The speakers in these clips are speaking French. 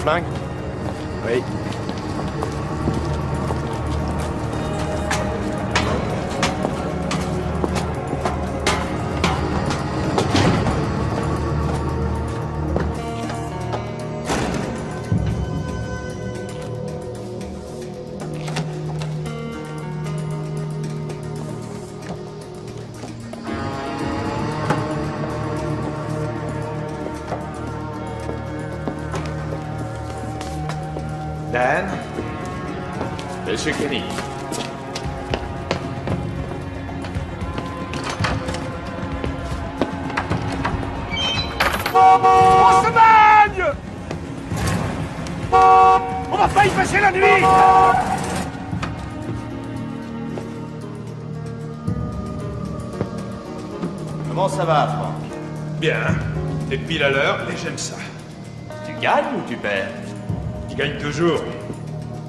flingue? Oui. Dan? Monsieur Kenny. On se bagne! On va pas y passer la nuit! Comment ça va, Franck? Bien. T'es pile à l'heure et j'aime ça. Tu gagnes ou tu perds? Je gagne toujours.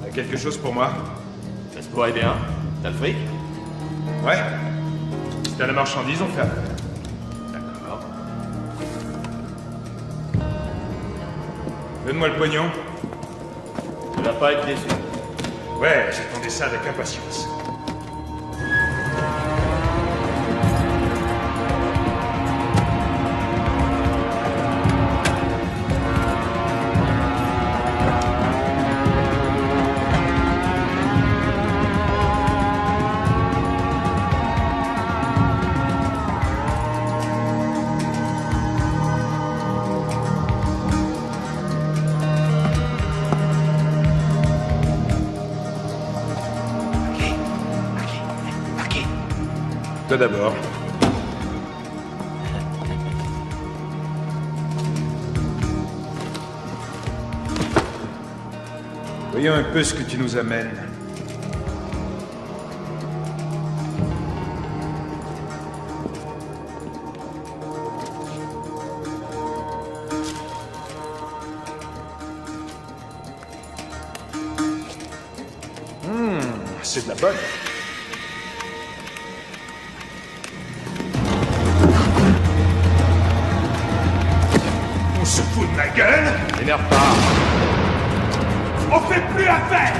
T'as quelque chose pour moi? Ça se pourrait bien. T'as le fric? Ouais. Si t'as la marchandise, on fait affaire. D'accord. Donne-moi le pognon. Tu vas pas être déçu. Ouais, j'attendais ça avec impatience. Toi d'abord. Voyons un peu ce que tu nous amènes. C'est de la bonne. On se fout de ma gueule? T'énerve pas. On fait plus affaire!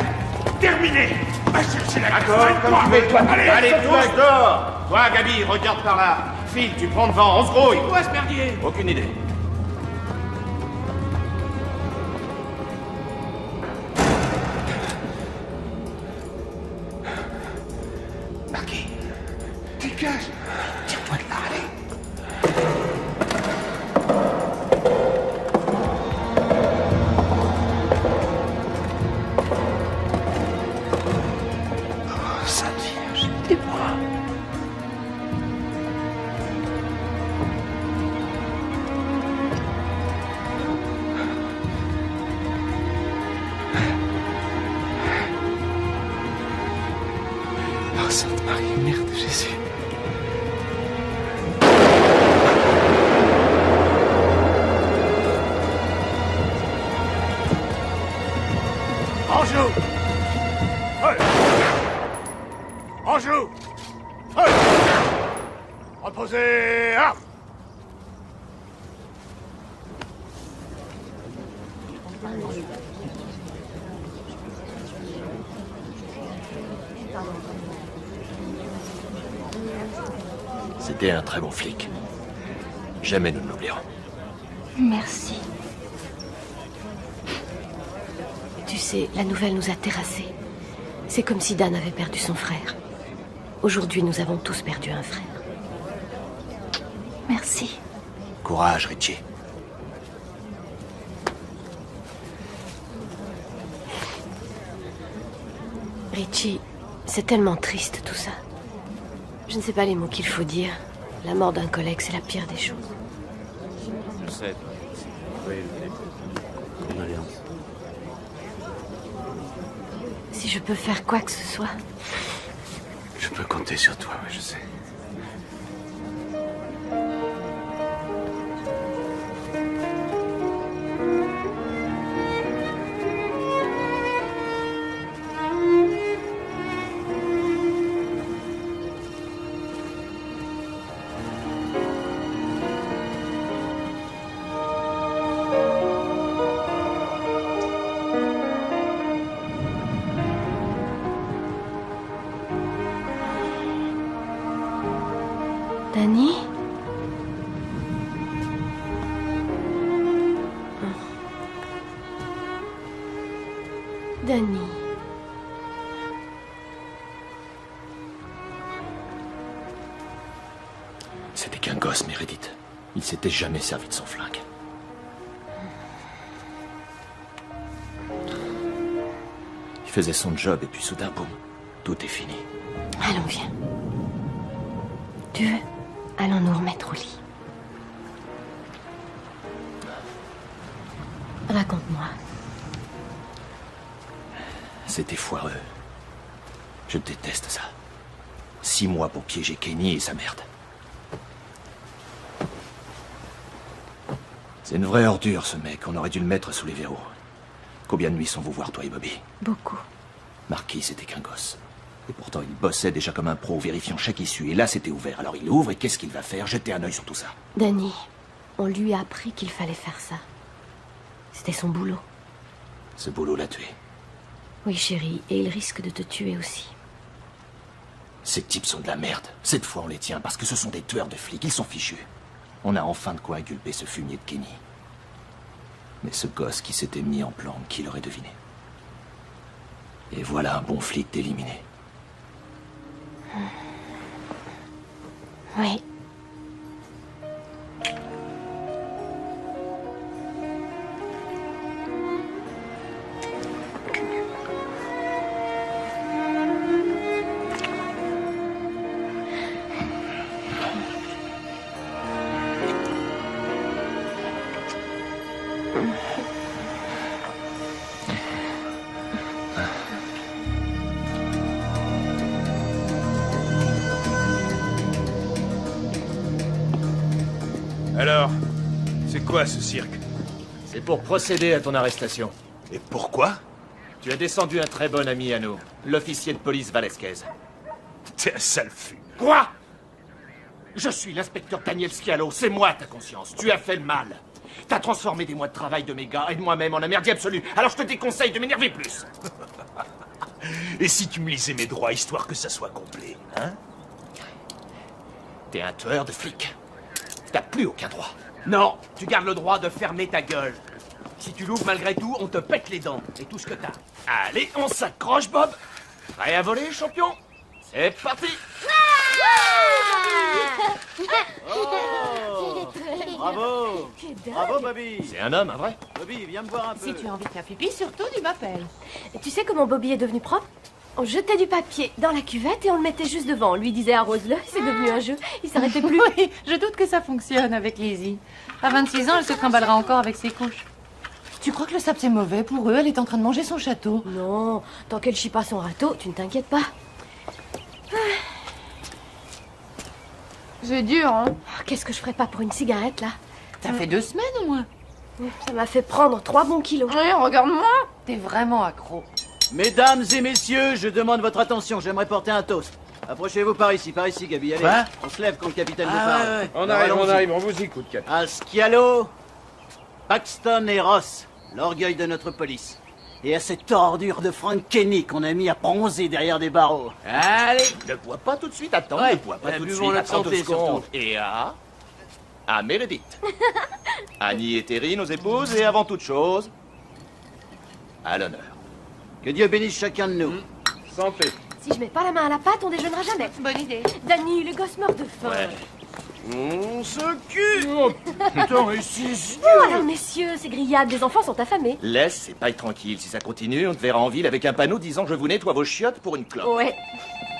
Terminé! Va chercher la D'accord, comme tu veux, toi. Allez, tous tous dehors. Toi, Gabi, regarde par là. Phil, tu prends devant, on se grouille. Où est-ce merdier? Aucune idée. Marquis! Dégage! Tire-toi de là, allez! Oh, Sainte Vierge, aidez-moi! Oh, Sainte Marie, Mère de Jésus! Anjou! Hey! Anjou! Hey! Reposez! Armes! C'était un très bon flic. Jamais nous ne l'oublierons. Merci. Tu sais, la nouvelle nous a terrassés. C'est comme si Dan avait perdu son frère. Aujourd'hui, nous avons tous perdu un frère. Merci. Courage, Richie. Richie, c'est tellement triste tout ça. Je ne sais pas les mots qu'il faut dire. La mort d'un collègue, c'est la pire des choses. Je sais. Oui, condoléances. Si je peux faire quoi que ce soit. Je peux compter sur toi, oui, je sais. qu'un gosse, Meredith. Il s'était jamais servi de son flingue. Il faisait son job et puis soudain, boum, tout est fini. Allons, viens. Tu veux? Allons nous remettre au lit. Raconte-moi. C'était foireux. Je déteste ça. 6 mois pour piéger Kenny et sa merde. C'est une vraie ordure, ce mec. On aurait dû le mettre sous les verrous. Combien de nuits sans vous voir, toi et Bobby? Beaucoup. Marquis, c'était qu'un gosse. Et pourtant, il bossait déjà comme un pro, vérifiant chaque issue. Et là, c'était ouvert. Alors il ouvre, et qu'est-ce qu'il va faire? Jeter un œil sur tout ça. Danny, on lui a appris qu'il fallait faire ça. C'était son boulot. Ce boulot l'a tué. Oui, chérie, et il risque de te tuer aussi. Ces types sont de la merde. Cette fois, on les tient parce que ce sont des tueurs de flics. Ils sont fichus. On a enfin de quoi inculper ce fumier de Kenny. Mais ce gosse qui s'était mis en plan, qui l'aurait deviné? Et voilà un bon flic d'éliminé. Oui. Alors, c'est quoi ce cirque? C'est pour procéder à ton arrestation. Et pourquoi? Tu as descendu un très bon ami à nous, l'officier de police Velasquez. T'es un sale fût. Quoi? Je suis l'inspecteur Daniel Scialo, c'est moi ta conscience. Tu as fait le mal. T'as transformé des mois de travail de mes gars et de moi-même en un merdier absolu. Alors je te déconseille de m'énerver plus. Et si tu me lisais mes droits, histoire que ça soit complet, hein? T'es un tueur de flics. T'as plus aucun droit. Non, tu gardes le droit de fermer ta gueule. Si tu l'ouvres malgré tout, on te pète les dents. Et tout ce que t'as. Allez, on s'accroche, Bob. Prêt à voler, champion? C'est parti. Bravo! Bravo, Bobby! C'est un homme, un vrai? Bobby, viens me voir un peu. Si tu as envie de faire pipi, surtout, tu m'appelles. Et tu sais comment Bobby est devenu propre? On jetait du papier dans la cuvette et on le mettait juste devant. On lui disait arrose-le, c'est devenu un jeu. Il s'arrêtait plus. Oui, je doute que ça fonctionne avec Lizzie. À 26 ans, elle se trimballera encore avec ses couches. Tu crois que le sable c'est mauvais pour eux? Elle est en train de manger son château. Non, tant qu'elle chie pas son râteau, tu ne t'inquiètes pas. C'est dur, hein? Oh, qu'est-ce que je ferais pas pour une cigarette, là? Ça fait 2 semaines au moins. Ça m'a fait prendre 3 bons kilos. Oui, regarde-moi. T'es vraiment accro. Mesdames et messieurs, je demande votre attention. J'aimerais porter un toast. Approchez-vous par ici, Gabi. Allez, Quoi? on se lève quand le capitaine nous parle. On Alors, allons-y. on vous écoute, Cap. À Scialo, Paxton et Ross, l'orgueil de notre police. Et à cette ordure de Frank Kenny qu'on a mis à bronzer derrière des barreaux. Allez, Ne bois pas tout de suite, attends, Ouais, ne bois pas tout de buvons suite, notre attends 2 santé, secondes. surtout. Et à Meredith. Annie et Terry, nos épouses, et avant toute chose, à l'honneur. Que Dieu bénisse chacun de nous. santé. Si je mets pas la main à la pâte, on déjeunera jamais. Bonne idée. Danny, le gosse meurt de faim. Ouais. On se cul. Oh, putain, et c'est... Oh, alors, messieurs, ces grillades, les enfants sont affamés. Laisse ces pailles tranquilles. Si ça continue, on te verra en ville avec un panneau disant « Je vous nettoie vos chiottes pour une clope Ouais.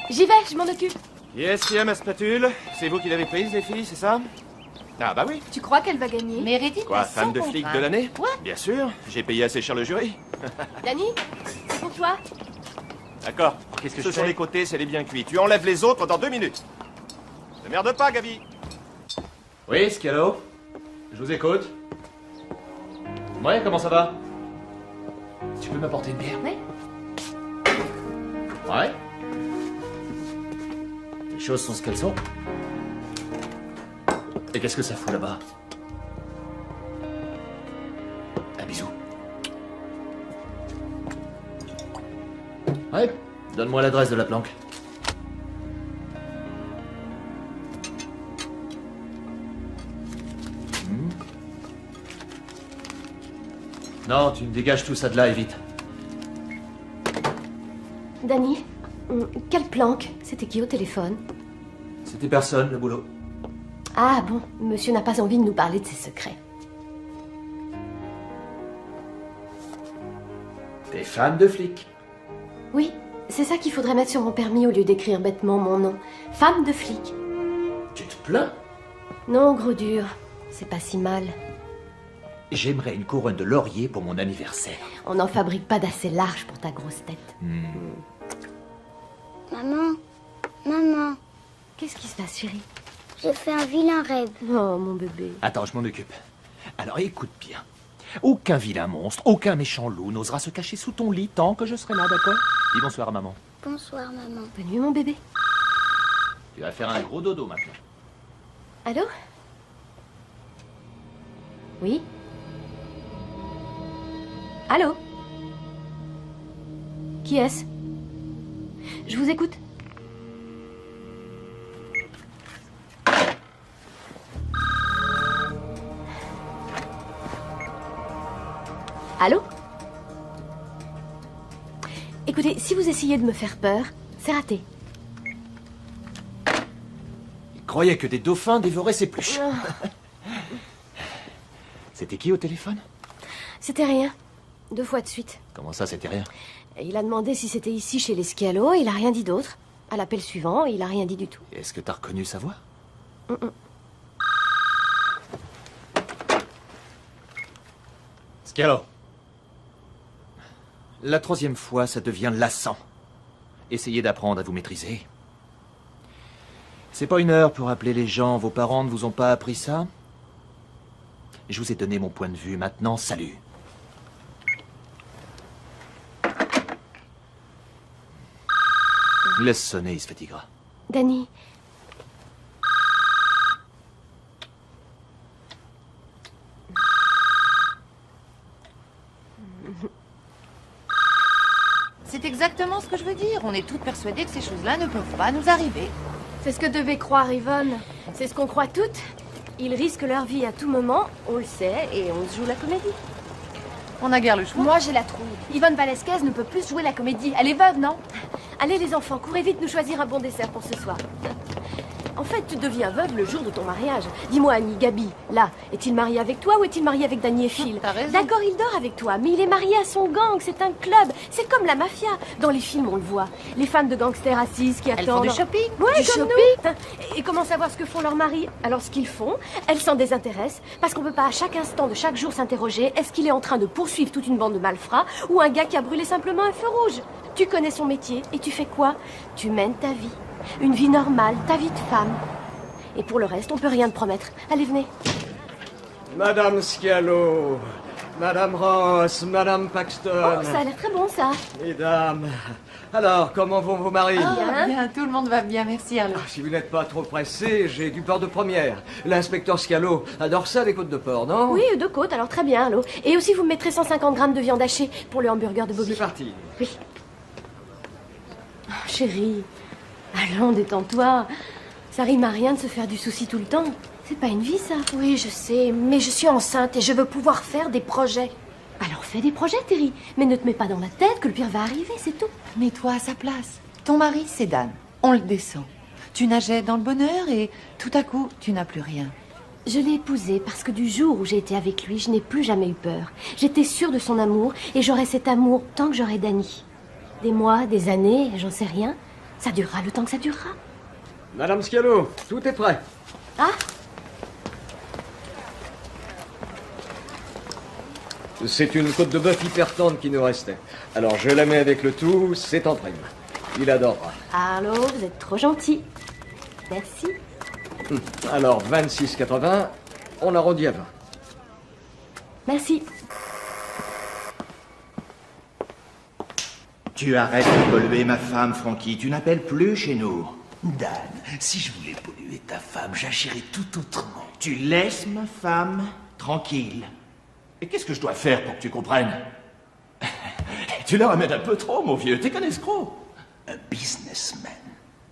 J'y vais, je m'en occupe. Yes, il y a ma spatule. C'est vous qui l'avez prise, les filles, c'est ça? Ah bah oui. Tu crois qu'elle va gagner? Meredith Quoi, a fan 100 de flic contrats. de l'année? Quoi? Bien sûr, j'ai payé assez cher le jury. Danny, c'est pour toi. D'accord. Qu'est-ce que Ce je sont fais? les côtés, c'est les bien cuits. Tu enlèves les autres dans 2 minutes. Ne merde pas, Gabi. Oui, Scialo. Je vous écoute. Ouais, comment ça va? Tu peux m'apporter une bière? Ouais. Ouais. Les choses sont ce qu'elles sont. Et qu'est-ce que ça fout là-bas? Un bisou. Ouais, donne-moi l'adresse de la planque. Non, tu me dégages tout ça de là et vite. Danny, quelle planque? C'était qui au téléphone? C'était personne, le boulot. Ah bon, monsieur n'a pas envie de nous parler de ses secrets. T'es femme de flic. Oui, c'est ça qu'il faudrait mettre sur mon permis au lieu d'écrire bêtement mon nom. Femme de flic. Tu te plains? Non, gros dur, c'est pas si mal. J'aimerais une couronne de laurier pour mon anniversaire. On n'en fabrique pas d'assez large pour ta grosse tête. Maman, maman, Qu'est-ce qui se passe, chérie? j'ai fait un vilain rêve. Oh, mon bébé. Attends, je m'en occupe. Alors écoute bien. Aucun vilain monstre, aucun méchant loup n'osera se cacher sous ton lit tant que je serai là, d'accord? Dis bonsoir à maman. Bonsoir, maman. Bonne nuit, mon bébé. Tu vas faire un gros dodo maintenant. Allô? Oui? Allô? Qui est-ce? Je vous écoute. Allô? Écoutez, si vous essayez de me faire peur, c'est raté. Il croyait que des dauphins dévoraient ses pluches. C'était qui au téléphone? C'était rien. 2 fois de suite. Comment ça, c'était rien? Et il a demandé si c'était ici chez les Scialo, il a rien dit d'autre. À l'appel suivant, il a rien dit du tout. Est-ce que t'as reconnu sa voix? Scialo. La 3e fois, ça devient lassant. Essayez d'apprendre à vous maîtriser. C'est pas une heure pour appeler les gens. Vos parents ne vous ont pas appris ça? Je vous ai donné mon point de vue. Maintenant, salut. Laisse sonner, il se fatiguera. Danny. C'est exactement ce que je veux dire. On est toutes persuadées que ces choses-là ne peuvent pas nous arriver. C'est ce que devait croire Yvonne. C'est ce qu'on croit toutes. Ils risquent leur vie à tout moment, on le sait, et on se joue la comédie. On n'a guère le choix. Moi, j'ai la trouille. Yvonne Velasquez ne peut plus jouer la comédie. Elle est veuve, non? Allez les enfants, courez vite nous choisir un bon dessert pour ce soir. En fait, tu deviens veuve le jour de ton mariage. Dis-moi, Annie, Gabi, là, est-il marié avec toi ou est-il marié avec Danny et Phil? T'as raison. D'accord, il dort avec toi, mais il est marié à son gang, c'est un club. C'est comme la mafia. Dans les films, on le voit. Les femmes de gangsters assises qui Elles font attendent. du shopping. Ouais, Du comme nous. Et comment savoir ce que font leurs maris? Alors, ce qu'ils font, elles s'en désintéressent, parce qu'on peut pas à chaque instant de chaque jour s'interroger, est-ce qu'il est en train de poursuivre toute une bande de malfrats ou un gars qui a brûlé simplement un feu rouge? Tu connais son métier et tu fais quoi? Tu mènes ta vie. Une vie normale, ta vie de femme. Et pour le reste, on peut rien te promettre. Allez, venez. Madame Scialo, Madame Ross, Madame Paxton, Oh, ça a l'air très bon, ça. mesdames. Alors, comment vont vos maris? Ah, bien, tout le monde va bien, merci Arlo. Si vous n'êtes pas trop pressé, j'ai du porc de première. L'inspecteur Scialo adore ça, les côtes de porc, non? Oui, 2 côtes, alors très bien, allô. Et aussi, vous me mettrez 150 grammes de viande hachée pour le hamburger de Bobby. C'est parti. Oui. Oh, chérie, allons, détends-toi. Ça rime à rien de se faire du souci tout le temps. C'est pas une vie, ça. Oui, je sais, mais je suis enceinte et je veux pouvoir faire des projets. Alors fais des projets, Terry. Mais ne te mets pas dans la tête que le pire va arriver, c'est tout. Mets-toi à sa place. Ton mari, c'est Dan. On le descend. Tu nageais dans le bonheur et tout à coup, tu n'as plus rien. Je l'ai épousé parce que du jour où j'ai été avec lui, je n'ai plus jamais eu peur. J'étais sûre de son amour et j'aurai cet amour tant que j'aurai Danny. Des mois, des années, j'en sais rien. Ça durera le temps que ça durera. Madame Scialo, tout est prêt. Ah, C'est une côte de bœuf hyper tendre qui nous restait. Alors, je la mets avec le tout, c'est en prime. Il adorera. Arlo, vous êtes trop gentil. Merci. Alors, 26,80, on arrondit à 20. Merci. Tu arrêtes de polluer ma femme, Frankie. Tu n'appelles plus chez nous. Dan, si je voulais polluer ta femme, j'agirais tout autrement. Tu laisses ma femme tranquille. Et qu'est-ce que je dois faire pour que tu comprennes? Tu la ramènes un peu trop, mon vieux. T'es qu'un escroc. Un businessman.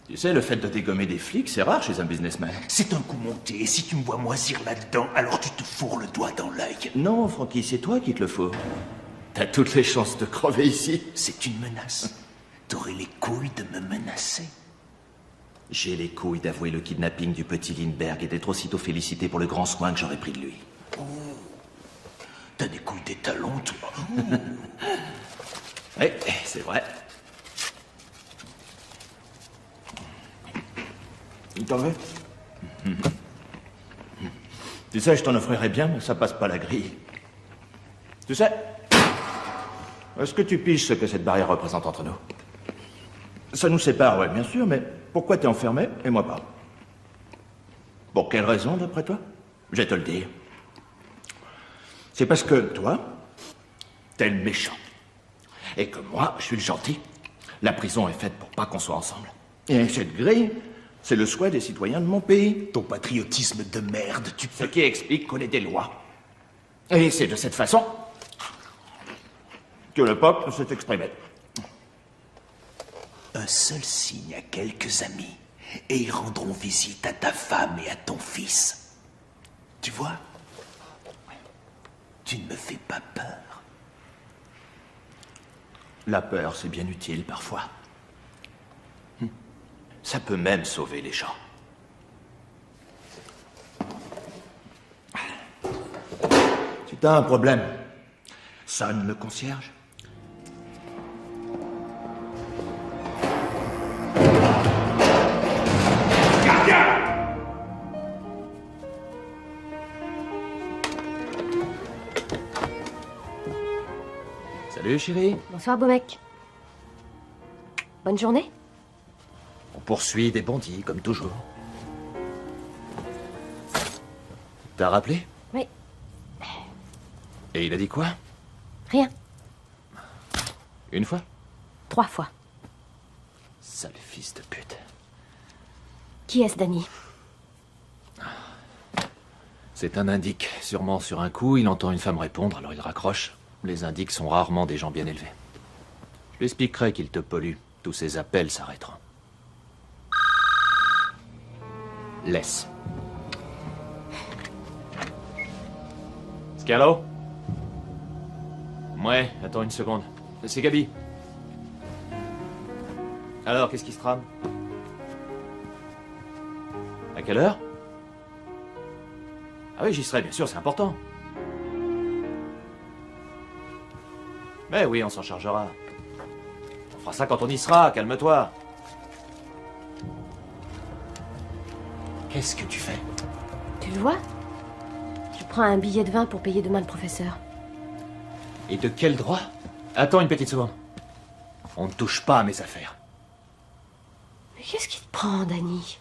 Tu sais, le fait de dégommer des flics, c'est rare chez un businessman. C'est un coup monté, et si tu me vois moisir là-dedans, alors tu te fourres le doigt dans l'œil. Non, Frankie, c'est toi qui te le faut. T'as toutes les chances de crever ici. C'est une menace. T'aurais les couilles de me menacer. J'ai les couilles d'avouer le kidnapping du petit Lindbergh et d'être aussitôt félicité pour le grand soin que j'aurais pris de lui. T'as des couilles d'étalon, toi. Oui, c'est vrai. Il t'en veut? Tu sais, je t'en offrirais bien, mais ça passe pas la grille. Tu sais, est-ce que tu piges ce que cette barrière représente entre nous? Ça nous sépare, ouais, bien sûr, mais pourquoi t'es enfermé et moi pas? Pour quelle raison, d'après toi? Je vais te le dire. C'est parce que toi, t'es le méchant. Et que moi, je suis le gentil. La prison est faite pour pas qu'on soit ensemble. Et cette grille, c'est le souhait des citoyens de mon pays. Ton patriotisme de merde, tu Ce qui explique qu'on ait des lois. Et c'est de cette façon que le peuple s'est exprimé. Un seul signe à quelques amis, et ils rendront visite à ta femme et à ton fils. Tu vois? Tu ne me fais pas peur. La peur, c'est bien utile parfois. Ça peut même sauver les gens. Si t'as un problème, sonne le concierge. Salut, chérie. Bonsoir, beau mec. Bonne journée. On poursuit des bandits, comme toujours. T'as rappelé? Oui. Et il a dit quoi? Rien. Une fois? 3 fois. Sale fils de pute. Qui est-ce, Danny? C'est un indique. Sûrement sur un coup, il entend une femme répondre, alors il raccroche. Les indiques sont rarement des gens bien élevés. Je lui expliquerai qu'il te pollue. Tous ces appels s'arrêteront. Laisse. Scalo? Ouais, attends une seconde. C'est Gabi. Alors, qu'est-ce qui se trame? À quelle heure? Ah oui, j'y serai, bien sûr, c'est important. Mais oui, on s'en chargera. On fera ça quand on y sera, calme-toi. Qu'est-ce que tu fais? Tu le vois? Je prends un billet de vin pour payer demain le professeur. Et de quel droit? Attends une petite seconde. On ne touche pas à mes affaires. Mais qu'est-ce qui te prend, Danny?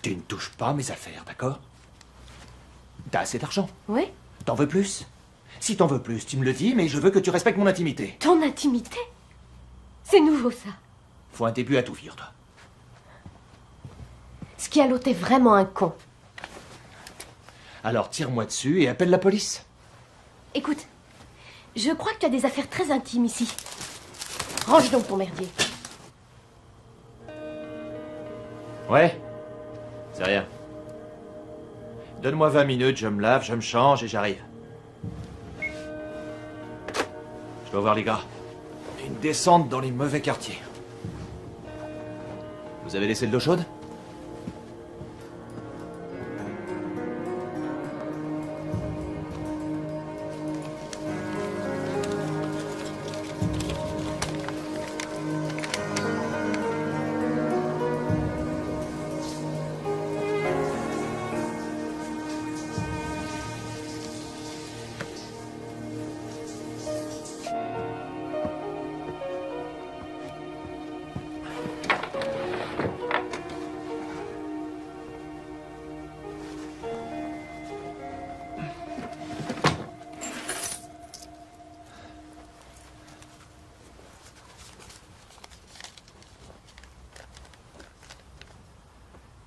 Tu ne touches pas à mes affaires, d'accord? T'as assez d'argent? Oui? T'en veux plus? Si t'en veux plus, tu me le dis, mais je veux que tu respectes mon intimité. Ton intimité? C'est nouveau, ça. Faut un début à tout vivre, toi. Schialo, t'es vraiment un con. Alors tire-moi dessus et appelle la police. Écoute, je crois que tu as des affaires très intimes ici. Range donc ton merdier. Ouais? C'est rien. Donne-moi 20 minutes, je me lave, je me change et j'arrive. Je dois voir les gars. Une descente dans les mauvais quartiers. Vous avez laissé le dos chaude?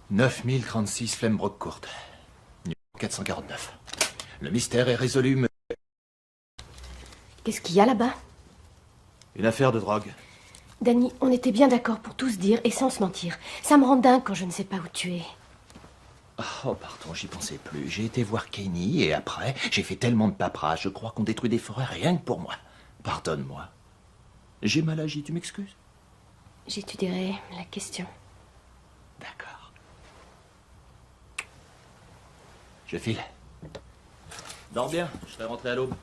« 9036 Flembrook Court. Numéro 449. Le mystère est résolu, mais... Qu'est-ce qu'il y a là-bas? Une affaire de drogue. Danny, on était bien d'accord pour tout se dire et sans se mentir. Ça me rend dingue quand je ne sais pas où tu es. Oh, pardon, j'y pensais plus. J'ai été voir Kenny et après, j'ai fait tellement de paperasse, je crois qu'on détruit des forêts rien que pour moi. Pardonne-moi. J'ai mal agi, tu m'excuses? J'étudierai la question. D'accord. Je file. Dors bien, je serai rentré à l'aube.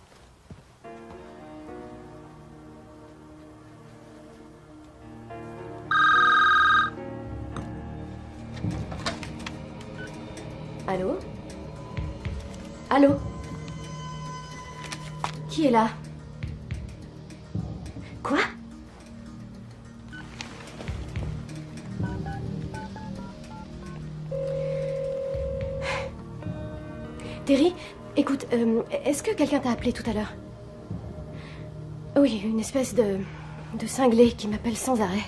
Allô? Allô? Qui est là? Quoi? Terry, écoute, est-ce que quelqu'un t'a appelé tout à l'heure? Oui, une espèce de cinglé qui m'appelle sans arrêt.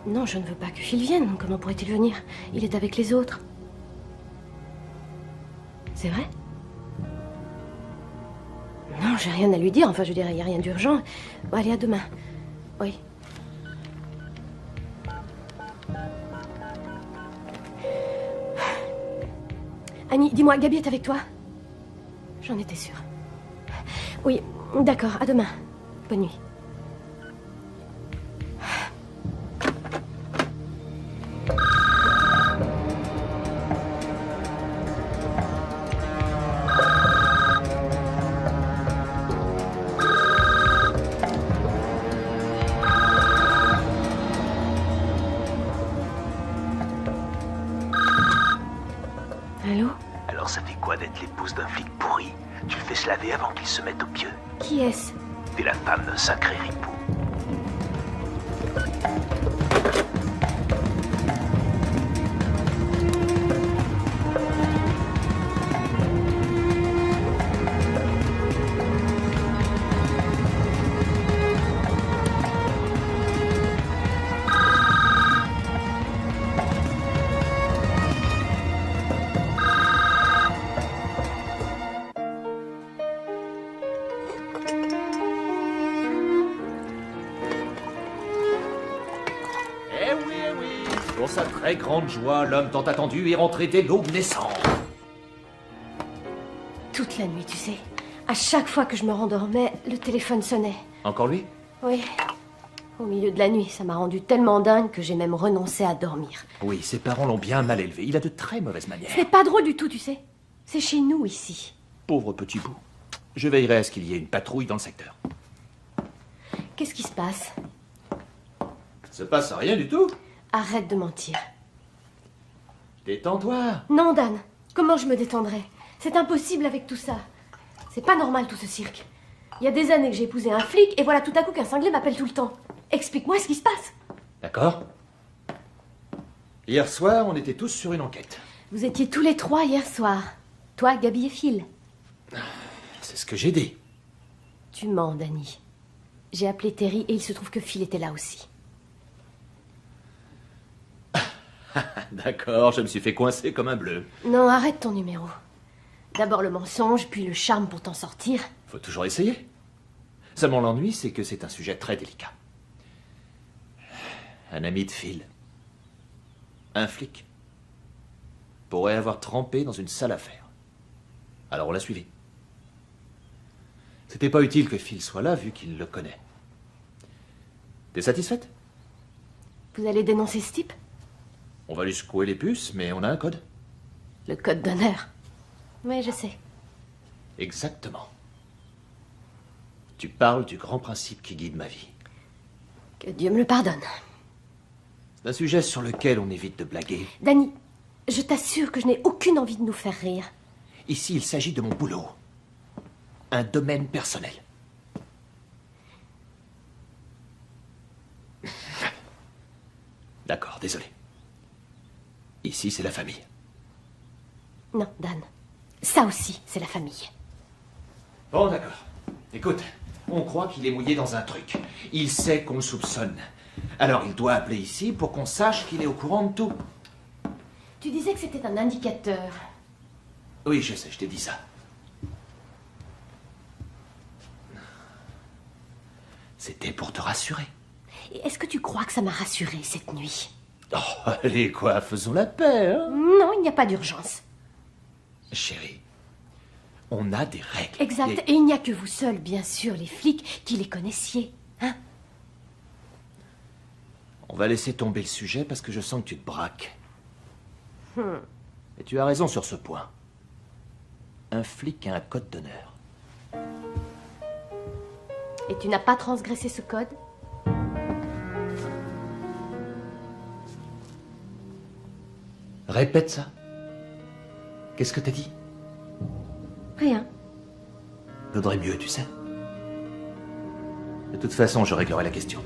Non, je ne veux pas que Phil vienne. Comment pourrait-il venir? Il est avec les autres. C'est vrai? Non, j'ai rien à lui dire. Enfin, je dirais, il n'y a rien d'urgent. Bon, allez, à demain. Oui. Annie, dis-moi, Gabi est avec toi? J'en étais sûre. Oui, d'accord, à demain. Bonne nuit. Allô? Alors ça fait quoi d'être l'épouse d'un flic pourri? Tu le fais se laver avant qu'il se mette au pieu. Qui est-ce? T'es la femme d'un sacré ripou. Pour sa très grande joie, l'homme tant attendu est rentré dès l'aube naissante. Toute la nuit, tu sais. À chaque fois que je me rendormais, le téléphone sonnait. Encore lui? Oui. Au milieu de la nuit, ça m'a rendu tellement dingue que j'ai même renoncé à dormir. Oui, ses parents l'ont bien mal élevé. Il a de très mauvaises manières. C'est pas drôle du tout, tu sais. C'est chez nous, ici. Pauvre petit bout. Je veillerai à ce qu'il y ait une patrouille dans le secteur. Qu'est-ce qui se passe? Se passe rien du tout. Arrête de mentir. Détends-toi. Non, Dan. Comment je me détendrai? C'est impossible avec tout ça. C'est pas normal, tout ce cirque. Il y a des années que j'ai épousé un flic, et voilà tout à coup qu'un cinglé m'appelle tout le temps. Explique-moi ce qui se passe. D'accord. Hier soir, on était tous sur une enquête. Vous étiez tous les trois hier soir. Toi, Gabi et Phil. C'est ce que j'ai dit. Tu mens, Danny. J'ai appelé Terry et il se trouve que Phil était là aussi. D'accord, je me suis fait coincer comme un bleu. Non, arrête ton numéro. D'abord le mensonge, puis le charme pour t'en sortir. Faut toujours essayer. Seulement l'ennui, c'est que c'est un sujet très délicat. Un ami de Phil, un flic, pourrait avoir trempé dans une sale affaire. Alors on l'a suivi. C'était pas utile que Phil soit là, vu qu'il le connaît. T'es satisfaite? Vous allez dénoncer ce type? On va lui secouer les puces, mais on a un code. Le code d'honneur. Oui, je sais. Exactement. Tu parles du grand principe qui guide ma vie. Que Dieu me le pardonne. C'est un sujet sur lequel on évite de blaguer. Danny, je t'assure que je n'ai aucune envie de nous faire rire. Ici, il s'agit de mon boulot. Un domaine personnel. D'accord, désolé. Ici, c'est la famille. Non, Dan. Ça aussi, c'est la famille. Bon, d'accord. Écoute, on croit qu'il est mouillé dans un truc. Il sait qu'on le soupçonne. Alors, il doit appeler ici pour qu'on sache qu'il est au courant de tout. Tu disais que c'était un indicateur. Oui, je sais, je t'ai dit ça. C'était pour te rassurer. Et est-ce que tu crois que ça m'a rassurée cette nuit? Oh, allez, quoi, faisons la paix, hein? Non, il n'y a pas d'urgence. Chérie, on a des règles. Exact. Et il n'y a que vous seuls, bien sûr, les flics, qui les connaissiez. Hein? On va laisser tomber le sujet parce que je sens que tu te braques. Et tu as raison sur ce point. Un flic a un code d'honneur. Et tu n'as pas transgressé ce code? Répète ça. Qu'est-ce que t'as dit? Rien. Vaudrait mieux, tu sais. De toute façon, je réglerai la question.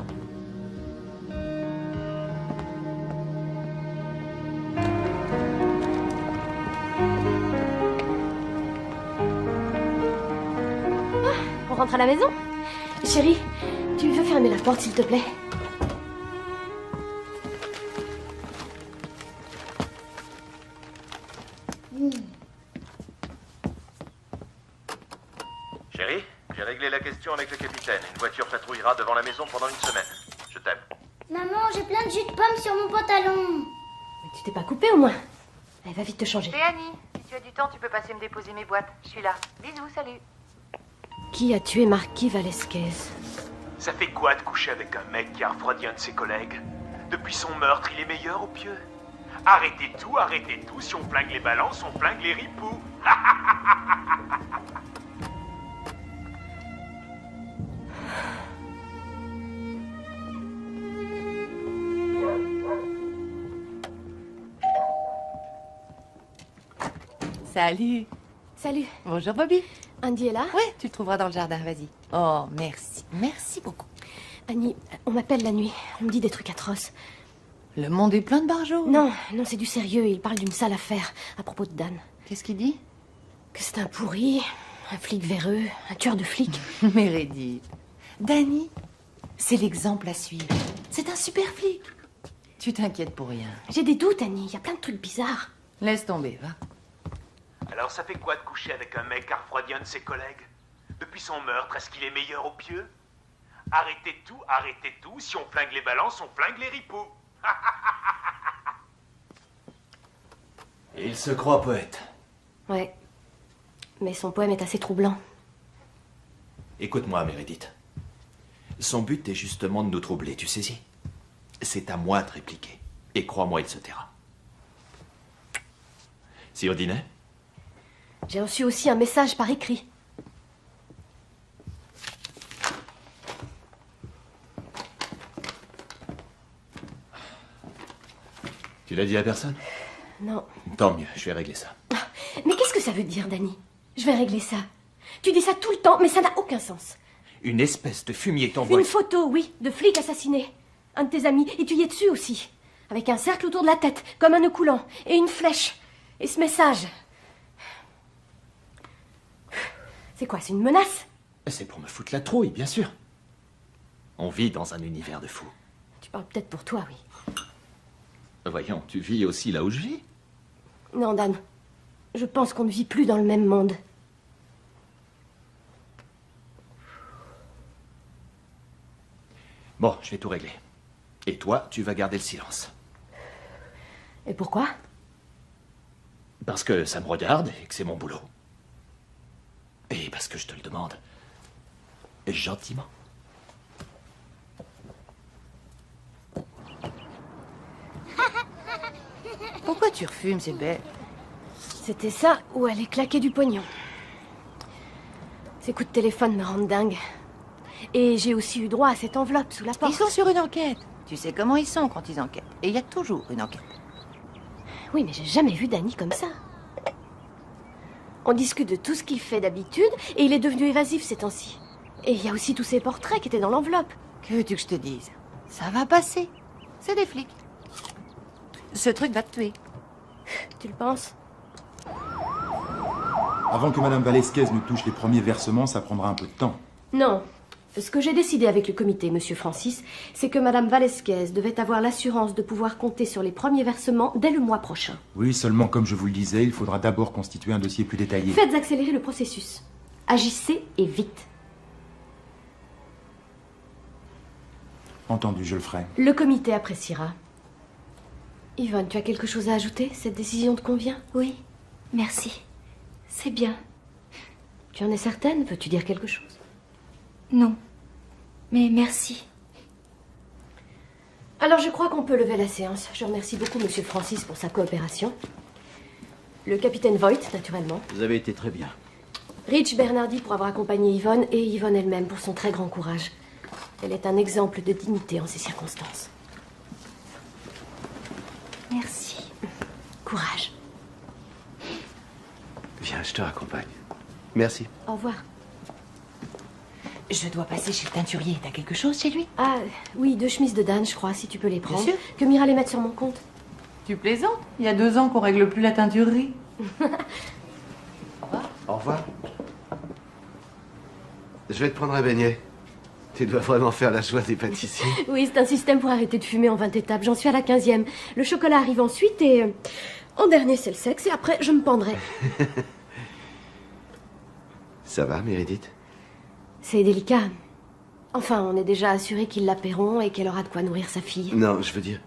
On rentre à la maison? Chérie, tu veux fermer la porte, s'il te plaît? Chérie, j'ai réglé la question avec le capitaine. Une voiture patrouillera devant la maison pendant une semaine. Je t'aime. Maman, j'ai plein de jus de pomme sur mon pantalon. Mais tu t'es pas coupé au moins? Allez, va vite te changer. C'est Annie. Si tu as du temps, tu peux passer me déposer mes boîtes. Je suis là. Bisous, salut. Qui a tué Marquis Valesquez? Ça fait quoi de coucher avec un mec qui a refroidi un de ses collègues? Depuis son meurtre, il est meilleur au pieu. Arrêtez tout, si on flingue les balances, on flingue les ripoux. Salut. Salut. Bonjour, Bobby. Andy est là? Oui, tu le trouveras dans le jardin, vas-y. Oh, merci. Merci beaucoup. Annie, on m'appelle la nuit. On me dit des trucs atroces. Le monde est plein de barjots. Non, c'est du sérieux. Il parle d'une sale affaire à propos de Dan. Qu'est-ce qu'il dit? Que c'est un pourri, un flic véreux, un tueur de flics. Meredith. Danny, c'est l'exemple à suivre. C'est un super flic. Tu t'inquiètes pour rien. J'ai des doutes, Annie. Il y a plein de trucs bizarres. Laisse tomber, va. Alors ça fait quoi de coucher avec un mec qui a refroidi un de ses collègues? Depuis son meurtre, est-ce qu'il est meilleur au pieu? Arrêtez tout, si on flingue les balances, on flingue les ripoux. Il se croit poète. Ouais. Mais son poème est assez troublant. Écoute-moi, Meredith. Son but est justement de nous troubler, tu saisis? C'est à moi de répliquer. Et crois-moi, il se taira. Si on dînait? J'ai reçu aussi un message par écrit. Tu l'as dit à personne? Non. Tant mieux, je vais régler ça. Mais qu'est-ce que ça veut dire, Danny? Je vais régler ça. Tu dis ça tout le temps, mais ça n'a aucun sens. Une espèce de fumier t'envoie... Une photo, oui, de flic assassiné. Un de tes amis, et tu y es dessus aussi. Avec un cercle autour de la tête, comme un nœud coulant. Et une flèche. Et ce message. C'est quoi, c'est une menace? C'est pour me foutre la trouille, bien sûr. On vit dans un univers de fous. Tu parles peut-être pour toi, oui. Voyons, tu vis aussi là où je vis. Non, Dan. Je pense qu'on ne vit plus dans le même monde. Bon, je vais tout régler. Et toi, tu vas garder le silence. Et pourquoi? Parce que ça me regarde et que c'est mon boulot. Et parce que je te le demande. Gentiment. Pourquoi tu refumes, c'est bête? C'était ça ou aller claquer du pognon. Ces coups de téléphone me rendent dingue. Et j'ai aussi eu droit à cette enveloppe sous la porte. Ils sont sur une enquête. Tu sais comment ils sont quand ils enquêtent. Et il y a toujours une enquête. Oui, mais j'ai jamais vu Danny comme ça. On discute de tout ce qu'il fait d'habitude et il est devenu évasif ces temps-ci. Et il y a aussi tous ces portraits qui étaient dans l'enveloppe. Que veux-tu que je te dise? Ça va passer. C'est des flics. Ce truc va te tuer. Tu le penses? Avant que Madame Valesquez ne touche les premiers versements, ça prendra un peu de temps. Non. Ce que j'ai décidé avec le comité, Monsieur Francis, c'est que Madame Valesquez devait avoir l'assurance de pouvoir compter sur les premiers versements dès le mois prochain. Oui, seulement comme je vous le disais, il faudra d'abord constituer un dossier plus détaillé. Faites accélérer le processus. Agissez et vite. Entendu, je le ferai. Le comité appréciera. Yvonne, tu as quelque chose à ajouter? Cette décision te convient? Oui, merci. C'est bien. Tu en es certaine? Veux-tu dire quelque chose? Non. Mais merci. Alors, je crois qu'on peut lever la séance. Je remercie beaucoup Monsieur Francis pour sa coopération. Le capitaine Voigt, naturellement. Vous avez été très bien. Rich Bernardi pour avoir accompagné Yvonne et Yvonne elle-même pour son très grand courage. Elle est un exemple de dignité en ces circonstances. Merci. Courage. Viens, je te raccompagne. Merci. Au revoir. Je dois passer chez le teinturier. T'as quelque chose chez lui? Ah, oui, 2 chemises de Dan, je crois, si tu peux les prendre. Bien sûr. Que Mira les mette sur mon compte. Tu plaisantes? Il y a 2 ans qu'on règle plus la teinturerie. Au revoir. Je vais te prendre un beignet. Tu dois vraiment faire la joie des pâtissiers. Oui, c'est un système pour arrêter de fumer en 20 étapes. J'en suis à la 15e. Le chocolat arrive ensuite et... en dernier, c'est le sexe et après, je me pendrai. Ça va, Meredith? C'est délicat. Enfin, on est déjà assuré qu'ils la paieront et qu'elle aura de quoi nourrir sa fille. Non, je veux dire...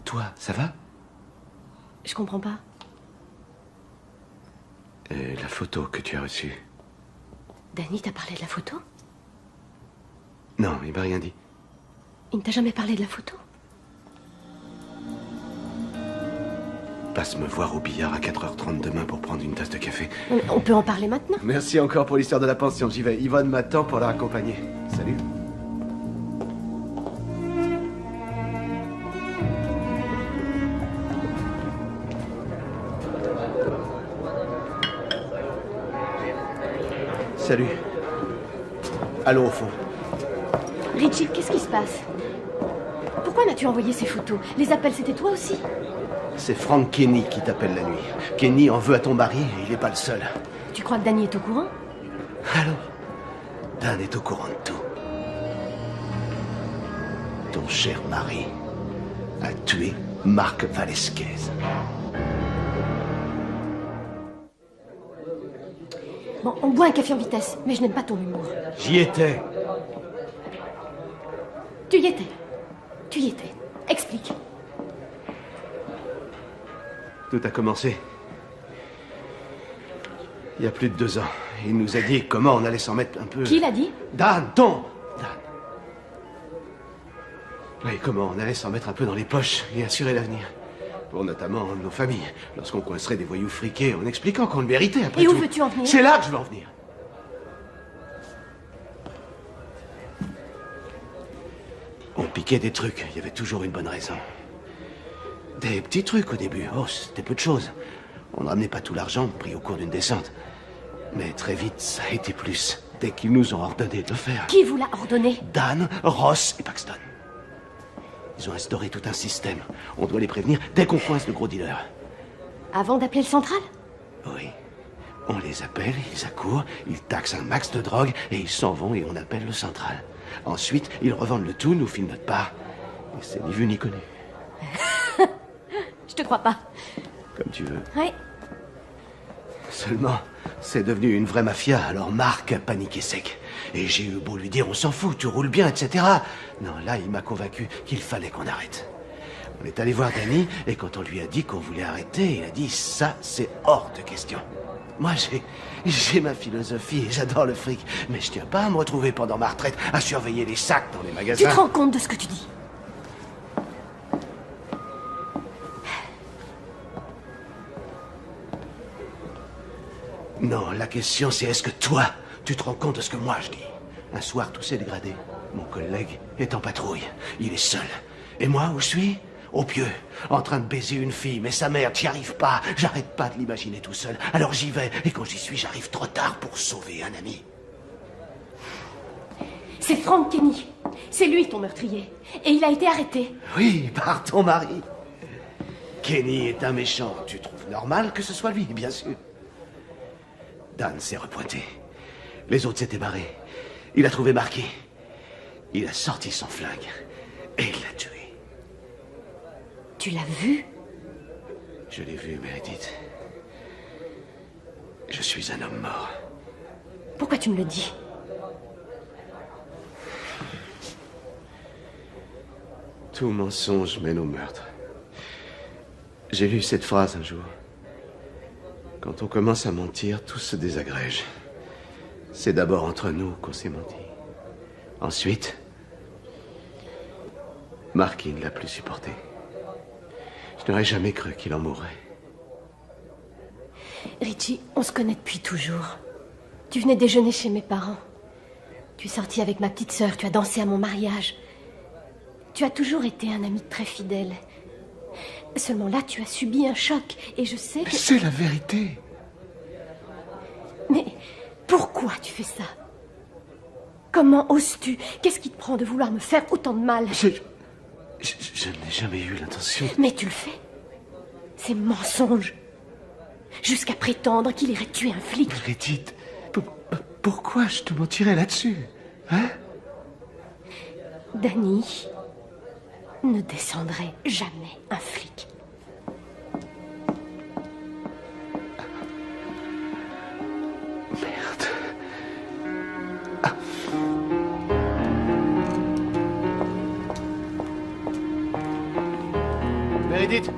Toi, ça va? Je comprends pas. Et la photo que tu as reçue? Danny t'a parlé de la photo? Non, il m'a rien dit. Il ne t'a jamais parlé de la photo? Passe me voir au billard à 4h30 demain pour prendre une tasse de café. On peut en parler maintenant? Merci encore pour l'histoire de la pension, j'y vais. Yvonne m'attend pour la raccompagner. Salut. Salut. Allons au fond. Richie, qu'est-ce qui se passe? Pourquoi n'as-tu envoyé ces photos? Les appels, c'était toi aussi? C'est Frank Kenny qui t'appelle la nuit. Kenny en veut à ton mari et il n'est pas le seul. Tu crois que Danny est au courant? Allô? Dan est au courant de tout. Ton cher mari a tué Marc Valesquez. Bon, on boit un café en vitesse, mais je n'aime pas ton humour. J'y étais. Tu y étais. Tu y étais. Explique. Tout a commencé il y a plus de 2 ans. Il nous a dit comment on allait s'en mettre un peu... Qui l'a dit? Dan, Dan. Oui, comment on allait s'en mettre un peu dans les poches et assurer l'avenir. Pour notamment nos familles, lorsqu'on coincerait des voyous friqués en expliquant qu'on le méritait après tout. Et tout. où veux-tu en venir? C'est là que je veux en venir. On piquait des trucs, il y avait toujours une bonne raison. Des petits trucs au début, oh, c'était peu de choses. On ne ramenait pas tout l'argent pris au cours d'une descente. Mais très vite, ça a été plus, dès qu'ils nous ont ordonné de le faire. Qui vous l'a ordonné? Dan, Ross et Paxton. Ils ont instauré tout un système. On doit les prévenir dès qu'on coince le gros dealer. Avant d'appeler le central? Oui. On les appelle, ils accourent, ils taxent un max de drogue et ils s'en vont et on appelle le central. Ensuite, ils revendent le tout, nous filent notre part. Et c'est ni vu ni connu. Je te crois pas. Comme tu veux. Oui. Seulement, c'est devenu une vraie mafia, alors Marc a paniqué sec. Et j'ai eu beau lui dire, on s'en fout, tu roules bien, etc. Non, là, il m'a convaincu qu'il fallait qu'on arrête. On est allé voir Danny, et quand on lui a dit qu'on voulait arrêter, il a dit, ça, c'est hors de question. Moi, j'ai ma philosophie, et j'adore le fric, mais je tiens pas à me retrouver pendant ma retraite à surveiller les sacs dans les magasins. Tu te rends compte de ce que tu dis? Non, la question c'est est-ce que toi, tu te rends compte de ce que moi je dis? Un soir, tout s'est dégradé. Mon collègue est en patrouille. Il est seul. Et moi, où je suis? Au pieu, en train de baiser une fille. Mais sa mère, j'y arrive pas. J'arrête pas de l'imaginer tout seul. Alors j'y vais. Et quand j'y suis, j'arrive trop tard pour sauver un ami. C'est Frank Kenny. C'est lui ton meurtrier. Et il a été arrêté. Oui, par ton mari. Kenny est un méchant. Tu trouves normal que ce soit lui, bien sûr. Dan s'est repointé. Les autres s'étaient barrés. Il a trouvé Marquis. Il a sorti son flingue. Et il l'a tué. Tu l'as vu? Je l'ai vu, Meredith. Je suis un homme mort. Pourquoi tu me le dis? Tout mensonge mène au meurtre. J'ai lu cette phrase un jour. Quand on commence à mentir, tout se désagrège. C'est d'abord entre nous qu'on s'est menti. Ensuite, Marky ne l'a plus supporté. Je n'aurais jamais cru qu'il en mourrait. Richie, on se connaît depuis toujours. Tu venais déjeuner chez mes parents. Tu es sorti avec ma petite sœur, tu as dansé à mon mariage. Tu as toujours été un ami très fidèle. Seulement là, tu as subi un choc, et je sais que... C'est la vérité. Mais pourquoi tu fais ça? Comment oses-tu? Qu'est-ce qui te prend de vouloir me faire autant de mal? Je n'ai jamais eu l'intention... Mais tu le fais. C'est mensonge. Jusqu'à prétendre qu'il irait tuer un flic. Meredith, pourquoi je te mentirais là-dessus? Hein? Danny ne descendrait jamais un flic. Merde. Meredith,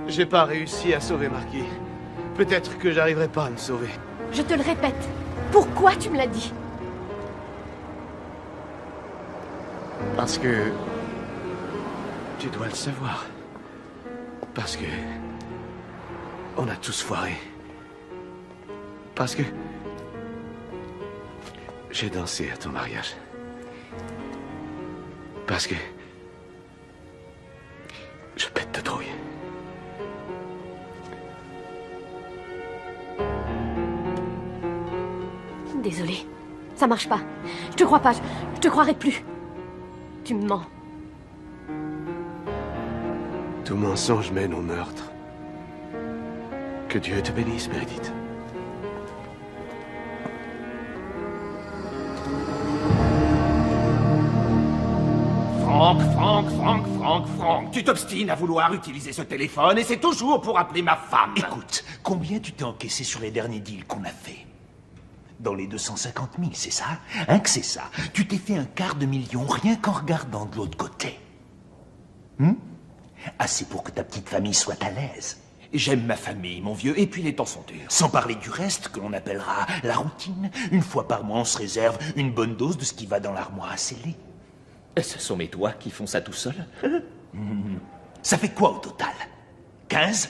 j'ai pas réussi à sauver Marky. Peut-être que j'arriverai pas à me sauver. Je te le répète. Pourquoi tu me l'as dit? Parce que... Tu dois le savoir. Parce que... On a tous foiré. Parce que... J'ai dansé à ton mariage. Parce que... Je pète de trouille. Désolée. Ça marche pas. Je te crois pas. Je te croirai plus. Tu me mens. Tout mensonge mène au meurtre. Que Dieu te bénisse, Meredith. Franck, tu t'obstines à vouloir utiliser ce téléphone et c'est toujours pour appeler ma femme. Écoute, combien tu t'es encaissé sur les derniers deals qu'on a fait? Dans les 250 000, c'est ça? Hein, que c'est ça? Tu t'es fait $250 000 rien qu'en regardant de l'autre côté. Assez pour que ta petite famille soit à l'aise. J'aime ma famille, mon vieux, et puis les temps sont durs. Sans parler du reste, que l'on appellera la routine. Une fois par mois, on se réserve une bonne dose de ce qui va dans l'armoire à sceller. Ce sont mes doigts qui font ça tout seul. Ça fait quoi au total? 15?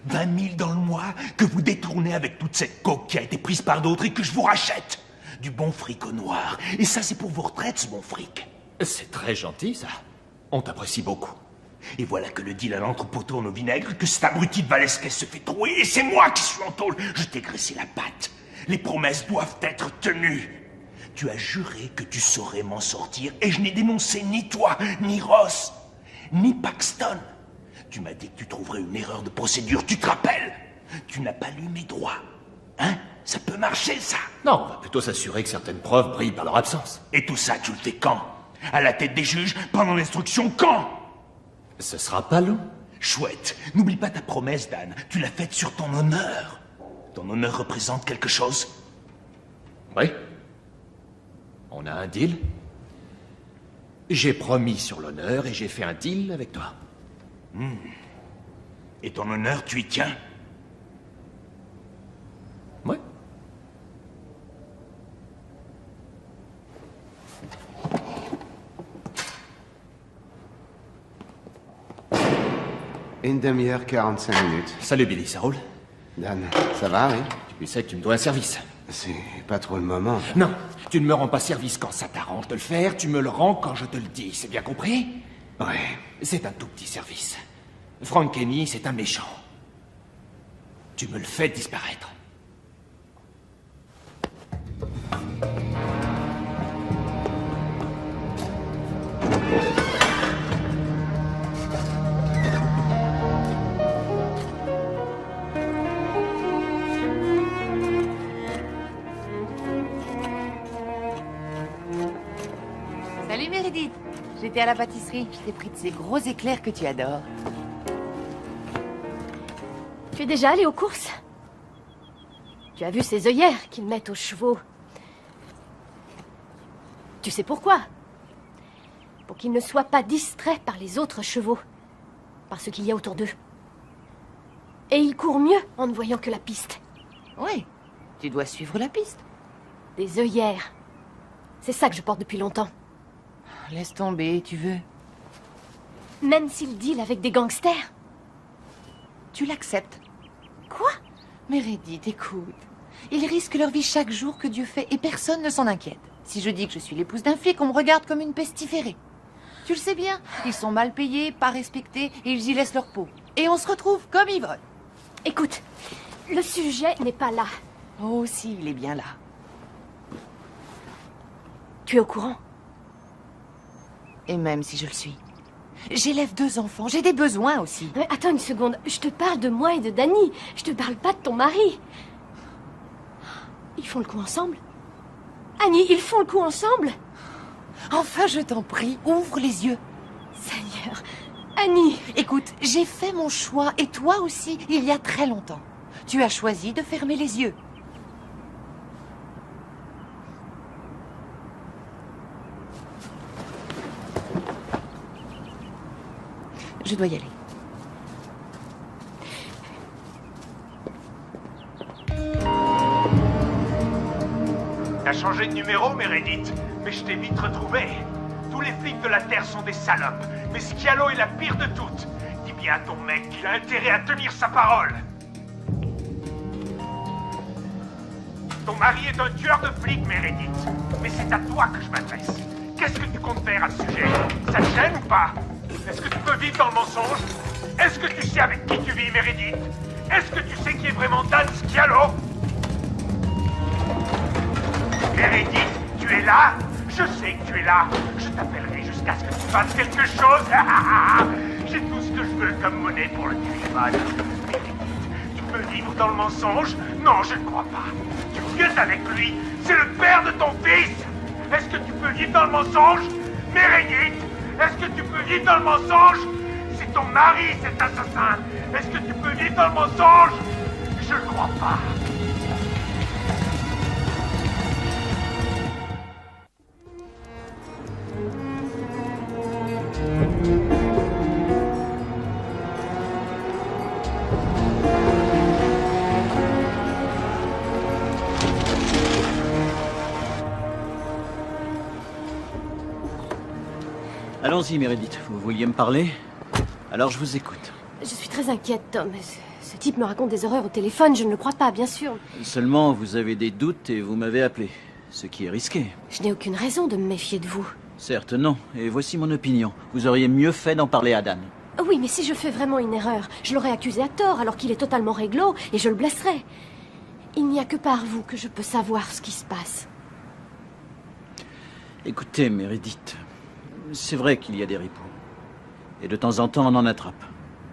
20 000 dans le mois que vous détournez avec toute cette coke qui a été prise par d'autres et que je vous rachète. Du bon fric au noir. Et ça, c'est pour vos retraites, ce bon fric. C'est très gentil, ça. On t'apprécie beaucoup. Et voilà que le deal à l'entrepôt tourne au vinaigre, que cet abruti de Valesquez se fait trouer, et c'est moi qui suis en tôle. Je t'ai graissé la patte. Les promesses doivent être tenues. Tu as juré que tu saurais m'en sortir, et je n'ai dénoncé ni toi, ni Ross, ni Paxton. Tu m'as dit que tu trouverais une erreur de procédure, tu te rappelles? Tu n'as pas lu mes droits. Hein? Ça peut marcher, ça? Non, on va plutôt s'assurer que certaines preuves brillent par leur absence. Et tout ça, tu le fais quand? À la tête des juges, pendant l'instruction, quand? Ce sera pas long. Chouette. N'oublie pas ta promesse, Dan. Tu l'as faite sur ton honneur. Ton honneur représente quelque chose? Oui. On a un deal. J'ai promis sur l'honneur et j'ai fait un deal avec toi. Et ton honneur, tu y tiens? Oui. Une demi-heure, 45 minutes. Salut Billy, ça roule? Dan, ça va, oui? Tu sais que tu me dois un service. C'est pas trop le moment. Non, tu ne me rends pas service quand ça t'arrange de le faire, tu me le rends quand je te le dis, c'est bien compris? Ouais. C'est un tout petit service. Frank Kenny, c'est un méchant. Tu me le fais disparaître. Salut Meredith. J'étais à la pâtisserie. Je t'ai pris de ces gros éclairs que tu adores. Tu es déjà allé aux courses? Tu as vu ces œillères qu'ils mettent aux chevaux? Tu sais pourquoi? Pour qu'ils ne soient pas distraits par les autres chevaux, par ce qu'il y a autour d'eux. Et ils courent mieux en ne voyant que la piste. Oui, tu dois suivre la piste. Des œillères. C'est ça que je porte depuis longtemps. Laisse tomber, tu veux. Même s'il deal avec des gangsters? Tu l'acceptes. Quoi? Meredith, écoute. Ils risquent leur vie chaque jour que Dieu fait et personne ne s'en inquiète. Si je dis que je suis l'épouse d'un flic, on me regarde comme une pestiférée. Tu le sais bien, ils sont mal payés, pas respectés et ils y laissent leur peau. Et on se retrouve comme ils veulent. Écoute, le sujet n'est pas là. Oh si, il est bien là. Tu es au courant? Et même si je le suis. J'élève 2 enfants, j'ai des besoins aussi. Mais attends une seconde, je te parle de moi et de Danny. Je te parle pas de ton mari. Ils font le coup ensemble? Annie, ils font le coup ensemble? Enfin, je t'en prie, ouvre les yeux. Seigneur, Annie. Écoute, j'ai fait mon choix et toi aussi, il y a très longtemps. Tu as choisi de fermer les yeux. Je dois y aller. T'as changé de numéro, Meredith, mais je t'ai vite retrouvé. Tous les flics de la Terre sont des salopes, mais Scialo est la pire de toutes. Dis bien à ton mec qu'il a intérêt à tenir sa parole. Ton mari est un tueur de flics, Meredith, mais c'est à toi que je m'adresse. Qu'est-ce que tu comptes faire à ce sujet? Ça te gêne ou pas? Est-ce que tu peux vivre dans le mensonge? Est-ce que tu sais avec qui tu vis, Meredith? Est-ce que tu sais qui est vraiment Dan Scialo? Meredith, tu es là? Je sais que tu es là. Je t'appellerai jusqu'à ce que tu fasses quelque chose. J'ai tout ce que je veux comme monnaie pour le téléphone. Meredith, tu peux vivre dans le mensonge? Non, je ne crois pas. Tu viens avec lui. C'est le père de ton fils. Est-ce que tu peux vivre dans le mensonge? Meredith, est-ce que tu peux vivre dans le mensonge? C'est ton mari, cet assassin. Est-ce que tu peux vivre dans le mensonge? Je ne crois pas. Allons-y, Meredith. Vous vouliez me parler? Alors je vous écoute. Je suis très inquiète, Tom. Ce type me raconte des horreurs au téléphone, je ne le crois pas, bien sûr. Seulement, vous avez des doutes et vous m'avez appelé. Ce qui est risqué. Je n'ai aucune raison de me méfier de vous. Certes, non. Et voici mon opinion. Vous auriez mieux fait d'en parler à Dan. Oui, mais si je fais vraiment une erreur, je l'aurais accusé à tort alors qu'il est totalement réglo et je le blesserai. Il n'y a que par vous que je peux savoir ce qui se passe. Écoutez, Meredith, c'est vrai qu'il y a des ripoux. Et de temps en temps, on en attrape.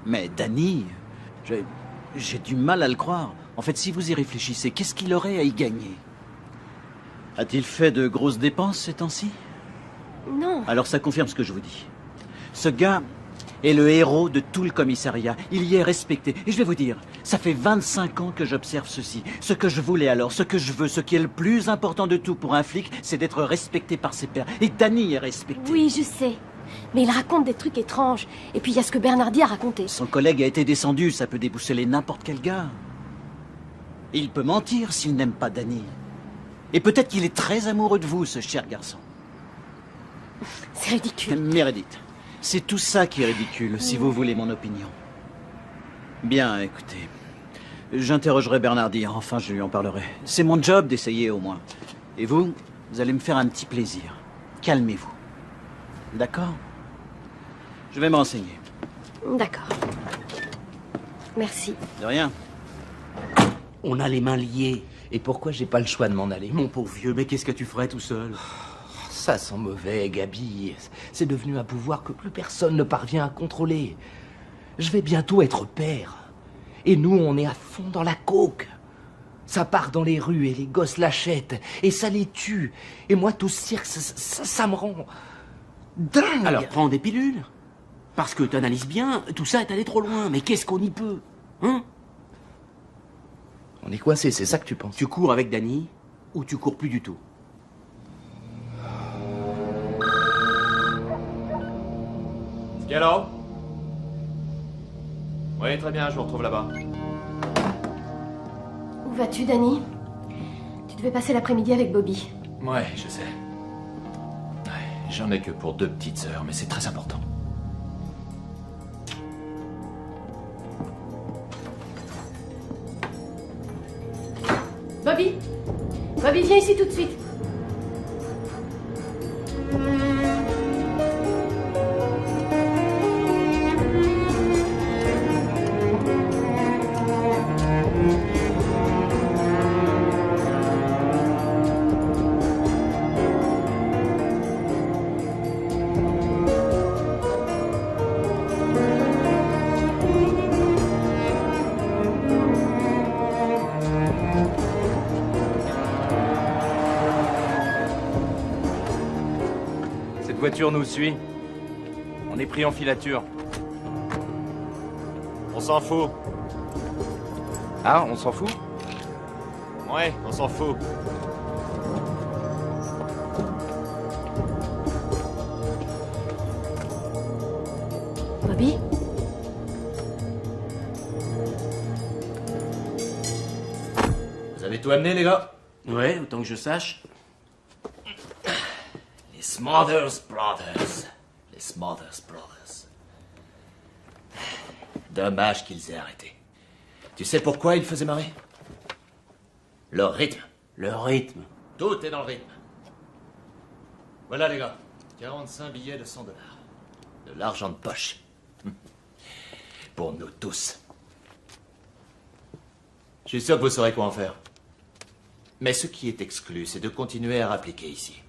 Mais Danny, j'ai du mal à le croire. En fait, si vous y réfléchissez, qu'est-ce qu'il aurait à y gagner? A-t-il fait de grosses dépenses ces temps-ci? Non. Alors ça confirme ce que je vous dis. Ce gars est le héros de tout le commissariat. Il y est respecté. Et je vais vous dire, ça fait 25 ans que j'observe ceci. Ce que je voulais alors, ce que je veux, ce qui est le plus important de tout pour un flic, c'est d'être respecté par ses pairs. Et Danny est respecté. Oui, je sais. Mais il raconte des trucs étranges. Et puis il y a ce que Bernardi a raconté. Son collègue a été descendu, ça peut déboussoler n'importe quel gars. Il peut mentir s'il n'aime pas Danny. Et peut-être qu'il est très amoureux de vous, ce cher garçon. C'est ridicule. Meredith, c'est tout ça qui est ridicule, si vous voulez mon opinion. Bien, écoutez. J'interrogerai Bernardi, enfin je lui en parlerai. C'est mon job d'essayer au moins. Et vous allez me faire un petit plaisir. Calmez-vous. D'accord? Je vais me renseigner. D'accord. Merci. De rien. On a les mains liées. Et pourquoi j'ai pas le choix de m'en aller? Mon pauvre vieux, mais qu'est-ce que tu ferais tout seul? Ça sent mauvais, Gabi. C'est devenu un pouvoir que plus personne ne parvient à contrôler. Je vais bientôt être père. Et nous, on est à fond dans la coke. Ça part dans les rues et les gosses l'achètent. Et ça les tue. Et moi, tout ce cirque, ça me rend dingue. Alors prends des pilules. Parce que t'analyses bien, tout ça est allé trop loin. Mais qu'est-ce qu'on y peut? Hein? On est coincé, c'est ça que tu penses? Tu cours avec Danny ou tu cours plus du tout? Scialo? Oui, très bien, je vous retrouve là-bas. Où vas-tu, Danny? Tu devais passer l'après-midi avec Bobby. Ouais, je sais. J'en ai que pour 2 petites heures, mais c'est très important. Bobby, Bobby, viens ici tout de suite. Cette voiture nous suit. On est pris en filature. On s'en fout. Ah, on s'en fout? Ouais, on s'en fout. Bobby? Vous avez tout amené, les gars? Ouais, autant que je sache. Les Smothers Brothers. Les Smothers Brothers. Dommage qu'ils aient arrêté. Tu sais pourquoi ils faisaient marrer? Leur rythme. Leur rythme. Tout est dans le rythme. Voilà, les gars. 45 billets de $100. De l'argent de poche. Pour nous tous. Je suis sûr que vous saurez quoi en faire. Mais ce qui est exclu, c'est de continuer à appliquer ici.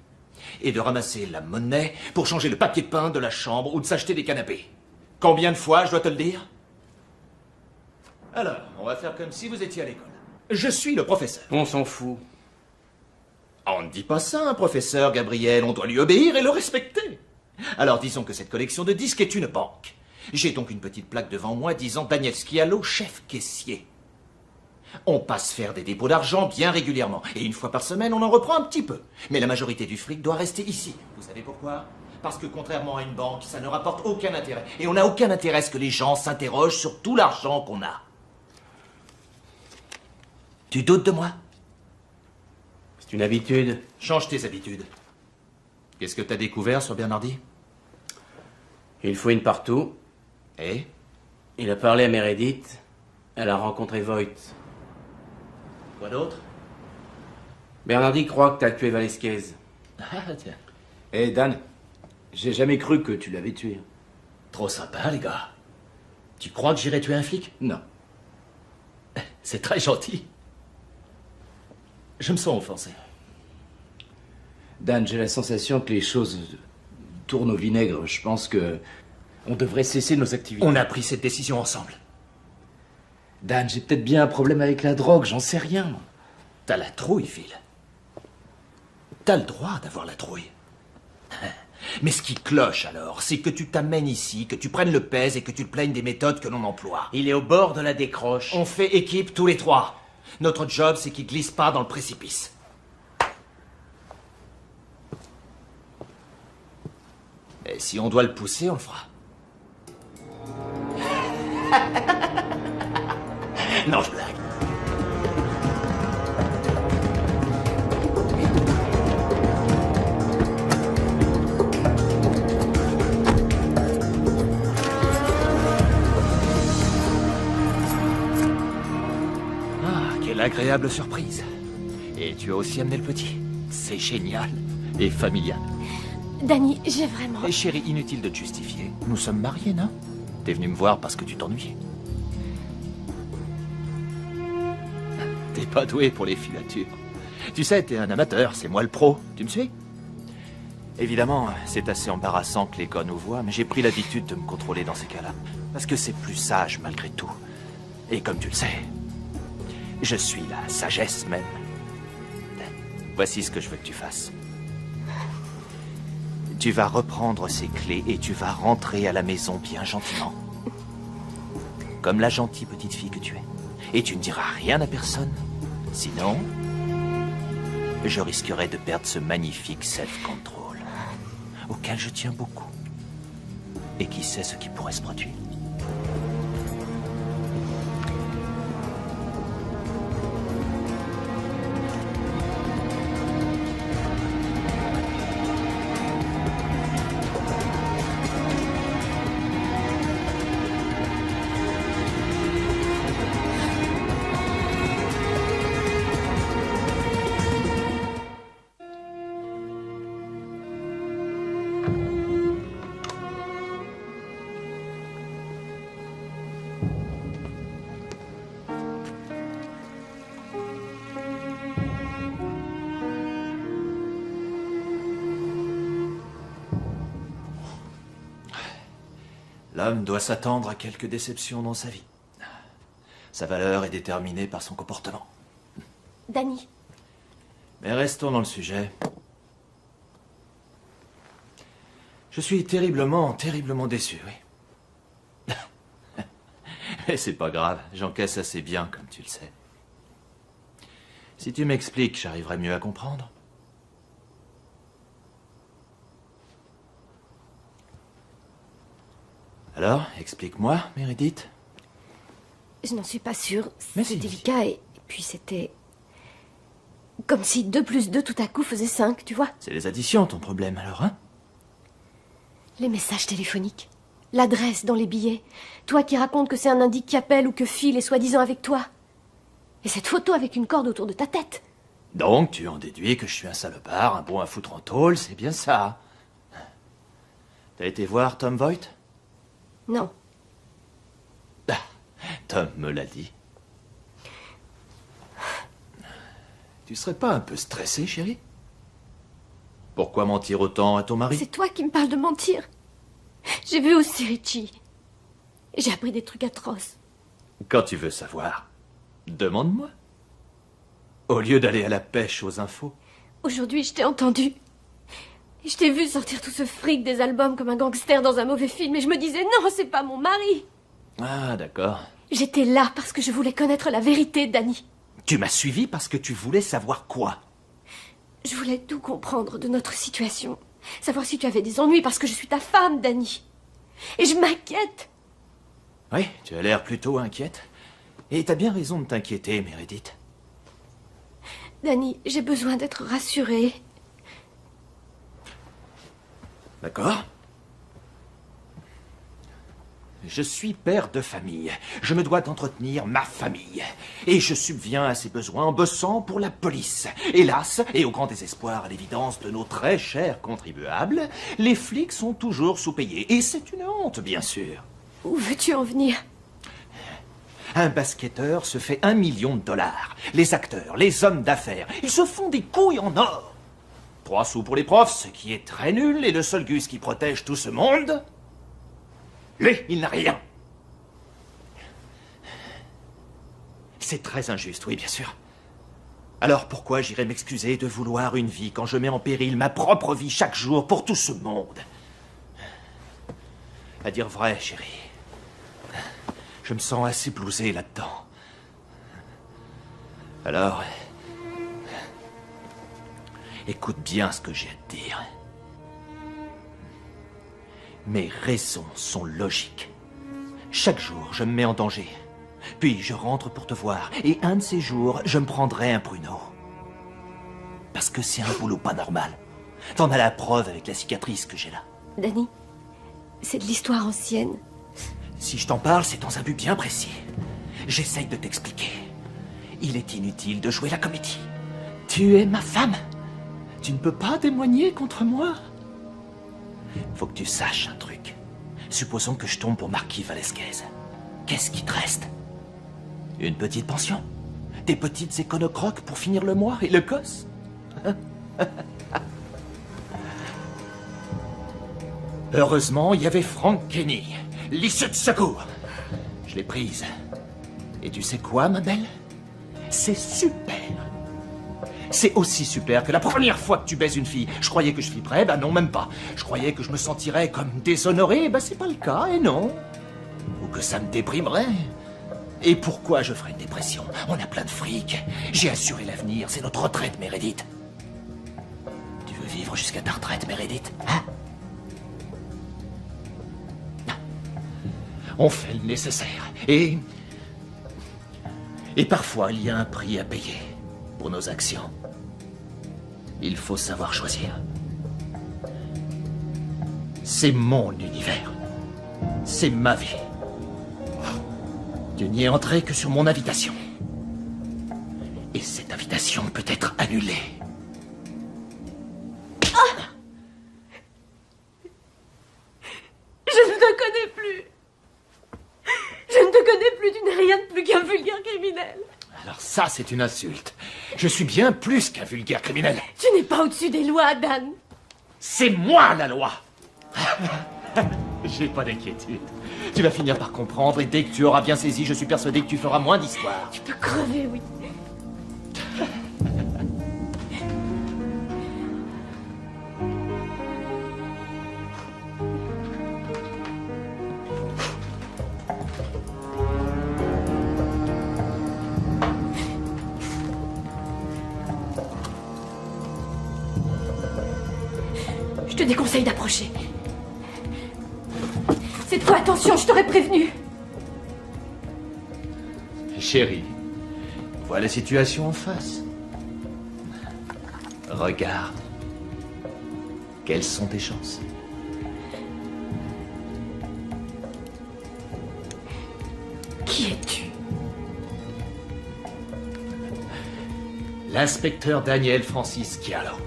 Et de ramasser la monnaie pour changer le papier peint de la chambre ou de s'acheter des canapés. Combien de fois, je dois te le dire? Alors, on va faire comme si vous étiez à l'école. Je suis le professeur. On s'en fout. On ne dit pas ça, un professeur, Gabriel. On doit lui obéir et le respecter. Alors disons que cette collection de disques est une banque. J'ai donc une petite plaque devant moi disant Danielski Allo, chef caissier. On passe faire des dépôts d'argent bien régulièrement. Et une fois par semaine, on en reprend un petit peu. Mais la majorité du fric doit rester ici. Vous savez pourquoi? Parce que contrairement à une banque, ça ne rapporte aucun intérêt. Et on n'a aucun intérêt à ce que les gens s'interrogent sur tout l'argent qu'on a. Tu doutes de moi? C'est une habitude. Change tes habitudes. Qu'est-ce que t'as découvert sur Bernardi? Il fouine partout. Et? Il a parlé à Meredith. Elle a rencontré Voight. Quoi d'autre? Bernardi croit que t'as tué Valesquez. Ah, tiens. Eh, Dan, j'ai jamais cru que tu l'avais tué. Trop sympa, les gars. Tu crois que j'irai tuer un flic? Non. C'est très gentil. Je me sens offensé. Dan, j'ai la sensation que les choses tournent au vinaigre. Je pense que on devrait cesser nos activités. On a pris cette décision ensemble. Dan, j'ai peut-être bien un problème avec la drogue, j'en sais rien. T'as la trouille, Phil. T'as le droit d'avoir la trouille. Mais ce qui cloche alors, c'est que tu t'amènes ici, que tu prennes le pèse et que tu te plaignes des méthodes que l'on emploie. Il est au bord de la décroche. On fait équipe tous les trois. Notre job, c'est qu'il glisse pas dans le précipice. Et si on doit le pousser, on le fera. Non, je blague. Ah, quelle agréable surprise. Et tu as aussi amené le petit. C'est génial et familial. Danny, j'ai vraiment... Et chérie, inutile de te justifier. Nous sommes mariés, non? T'es venu me voir parce que tu t'ennuyais. T'es pas doué pour les filatures. Tu sais, t'es un amateur, c'est moi le pro. Tu me suis? Évidemment, c'est assez embarrassant que les gars nous voient, mais j'ai pris l'habitude de me contrôler dans ces cas-là. Parce que c'est plus sage malgré tout. Et comme tu le sais, je suis la sagesse même. Voici ce que je veux que tu fasses. Tu vas reprendre ces clés et tu vas rentrer à la maison bien gentiment. Comme la gentille petite fille que tu es. Et tu ne diras rien à personne. Sinon, je risquerais de perdre ce magnifique self-control, auquel je tiens beaucoup. Et qui sait ce qui pourrait se produire. L'homme doit s'attendre à quelques déceptions dans sa vie. Sa valeur est déterminée par son comportement. Danny. Mais restons dans le sujet. Je suis terriblement déçu, oui. Et c'est pas grave, j'encaisse assez bien, comme tu le sais. Si tu m'expliques, j'arriverai mieux à comprendre. Alors, explique-moi, Meredith. Je n'en suis pas sûre. Mais C'est si. délicat et puis c'était... Comme si 2 plus 2 tout à coup faisait 5, tu vois. C'est les additions, ton problème, alors, hein? Les messages téléphoniques. L'adresse dans les billets. Toi qui racontes que c'est un indique qui appelle ou que Phil est soi-disant avec toi. Et cette photo avec une corde autour de ta tête. Donc, tu en déduis que je suis un salopard, un bon à foutre en tôle, c'est bien ça. T'as été voir Tom Voight? Non. Tom me l'a dit. Tu serais pas un peu stressée, chérie? Pourquoi mentir autant à ton mari? C'est toi qui me parles de mentir. J'ai vu aussi Richie. J'ai appris des trucs atroces. Quand tu veux savoir, demande-moi. Au lieu d'aller à la pêche aux infos. Aujourd'hui, je t'ai entendu. Et je t'ai vu sortir tout ce fric des albums comme un gangster dans un mauvais film. Et je me disais, non, c'est pas mon mari. Ah, d'accord. J'étais là parce que je voulais connaître la vérité, Danny. Tu m'as suivi parce que tu voulais savoir quoi? Je voulais tout comprendre de notre situation. Savoir si tu avais des ennuis parce que je suis ta femme, Danny. Et je m'inquiète. Oui, tu as l'air plutôt inquiète. Et t'as bien raison de t'inquiéter, Meredith. Danny, j'ai besoin d'être rassurée. D'accord. Je suis père de famille. Je me dois d'entretenir ma famille. Et je subviens à ses besoins en bossant pour la police. Hélas, et au grand désespoir à l'évidence de nos très chers contribuables, les flics sont toujours sous-payés. Et c'est une honte, bien sûr. Où veux-tu en venir? Un basketteur se fait $1 million. Les acteurs, les hommes d'affaires, ils se font des couilles en or. 3 sous pour les profs, ce qui est très nul, et le seul gus qui protège tout ce monde... Lui, il n'a rien. C'est très injuste, oui, bien sûr. Alors pourquoi j'irais m'excuser de vouloir une vie quand je mets en péril ma propre vie chaque jour pour tout ce monde? À dire vrai, chérie, je me sens assez blousé là-dedans. Alors, écoute bien ce que j'ai à te dire. Mes raisons sont logiques. Chaque jour, je me mets en danger. Puis, je rentre pour te voir. Et un de ces jours, je me prendrai un pruneau. Parce que c'est un boulot pas normal. T'en as la preuve avec la cicatrice que j'ai là. Danny, c'est de l'histoire ancienne. Si je t'en parle, c'est dans un but bien précis. J'essaye de t'expliquer. Il est inutile de jouer la comédie. Tu es ma femme. Tu ne peux pas témoigner contre moi. Faut que tu saches un truc. Supposons que je tombe pour Marquis Velasquez. Qu'est-ce qui te reste? Une petite pension? Des petites éconocroques pour finir le mois et le gosse? Heureusement, il y avait Frank Kenny, l'issue de secours. Je l'ai prise. Et tu sais quoi, ma belle? C'est super. C'est aussi super que la première fois que tu baises une fille. Je croyais que je flipperais, bah non, même pas. Je croyais que je me sentirais comme déshonoré, bah c'est pas le cas, et non. Ou que ça me déprimerait. Et pourquoi je ferais une dépression? On a plein de fric. J'ai assuré l'avenir, c'est notre retraite, Meredith. Tu veux vivre jusqu'à ta retraite, Meredith? Hein? On fait le nécessaire. Et parfois, il y a un prix à payer pour nos actions. Il faut savoir choisir. C'est mon univers. C'est ma vie. Tu n'y es entré que sur mon invitation. Et cette invitation peut être annulée. Ah! Je ne te connais plus. Je ne te connais plus, tu n'es rien de plus qu'un vulgaire criminel. Alors ça, c'est une insulte. Je suis bien plus qu'un vulgaire criminel. Tu n'es pas au-dessus des lois, Dan. C'est moi la loi. J'ai pas d'inquiétude. Tu vas finir par comprendre et dès que tu auras bien saisi, je suis persuadé que tu feras moins d'histoires. Tu peux crever, oui. Je te déconseille d'approcher. Cette fois, attention, je t'aurais prévenu. Chérie, vois la situation en face. Regarde. Quelles sont tes chances? Qui es-tu? L'inspecteur Daniel Francis Chiaro.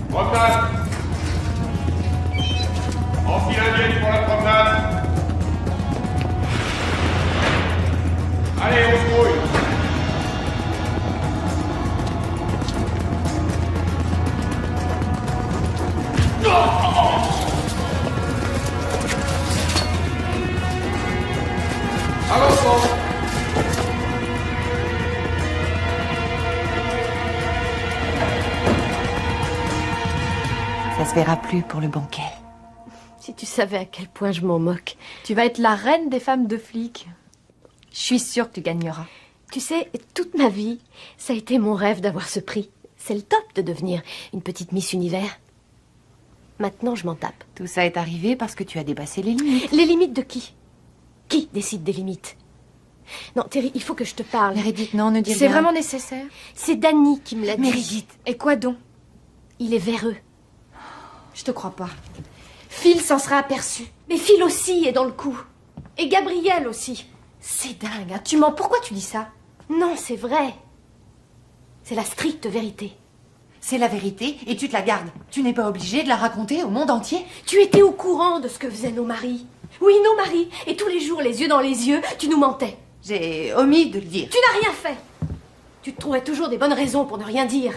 Promenade. Enfile indienne pour la promenade. Allez, on se grouille. Avançons. Ça se verra plus pour le banquet. Si tu savais à quel point je m'en moque. Tu vas être la reine des femmes de flics. Je suis sûre que tu gagneras. Tu sais, toute ma vie, ça a été mon rêve d'avoir ce prix. C'est le top de devenir une petite Miss Univers. Maintenant, je m'en tape. Tout ça est arrivé parce que tu as dépassé les limites. Les limites de qui? Qui décide des limites? Non, Terry, il faut que je te parle. Meredith, non, ne dis rien. C'est vraiment nécessaire? C'est Danny qui me l'a dit. Meredith. Et quoi donc? Il est véreux. Je te crois pas. Phil s'en sera aperçu. Mais Phil aussi est dans le coup. Et Gabriel aussi. C'est dingue, hein. Tu mens. Pourquoi tu dis ça? Non, c'est vrai. C'est la stricte vérité. C'est la vérité et tu te la gardes. Tu n'es pas obligé de la raconter au monde entier. Tu étais au courant de ce que faisaient nos maris. Oui, nos maris. Et tous les jours, les yeux dans les yeux, tu nous mentais. J'ai omis de le dire. Tu n'as rien fait. Tu te trouvais toujours des bonnes raisons pour ne rien dire.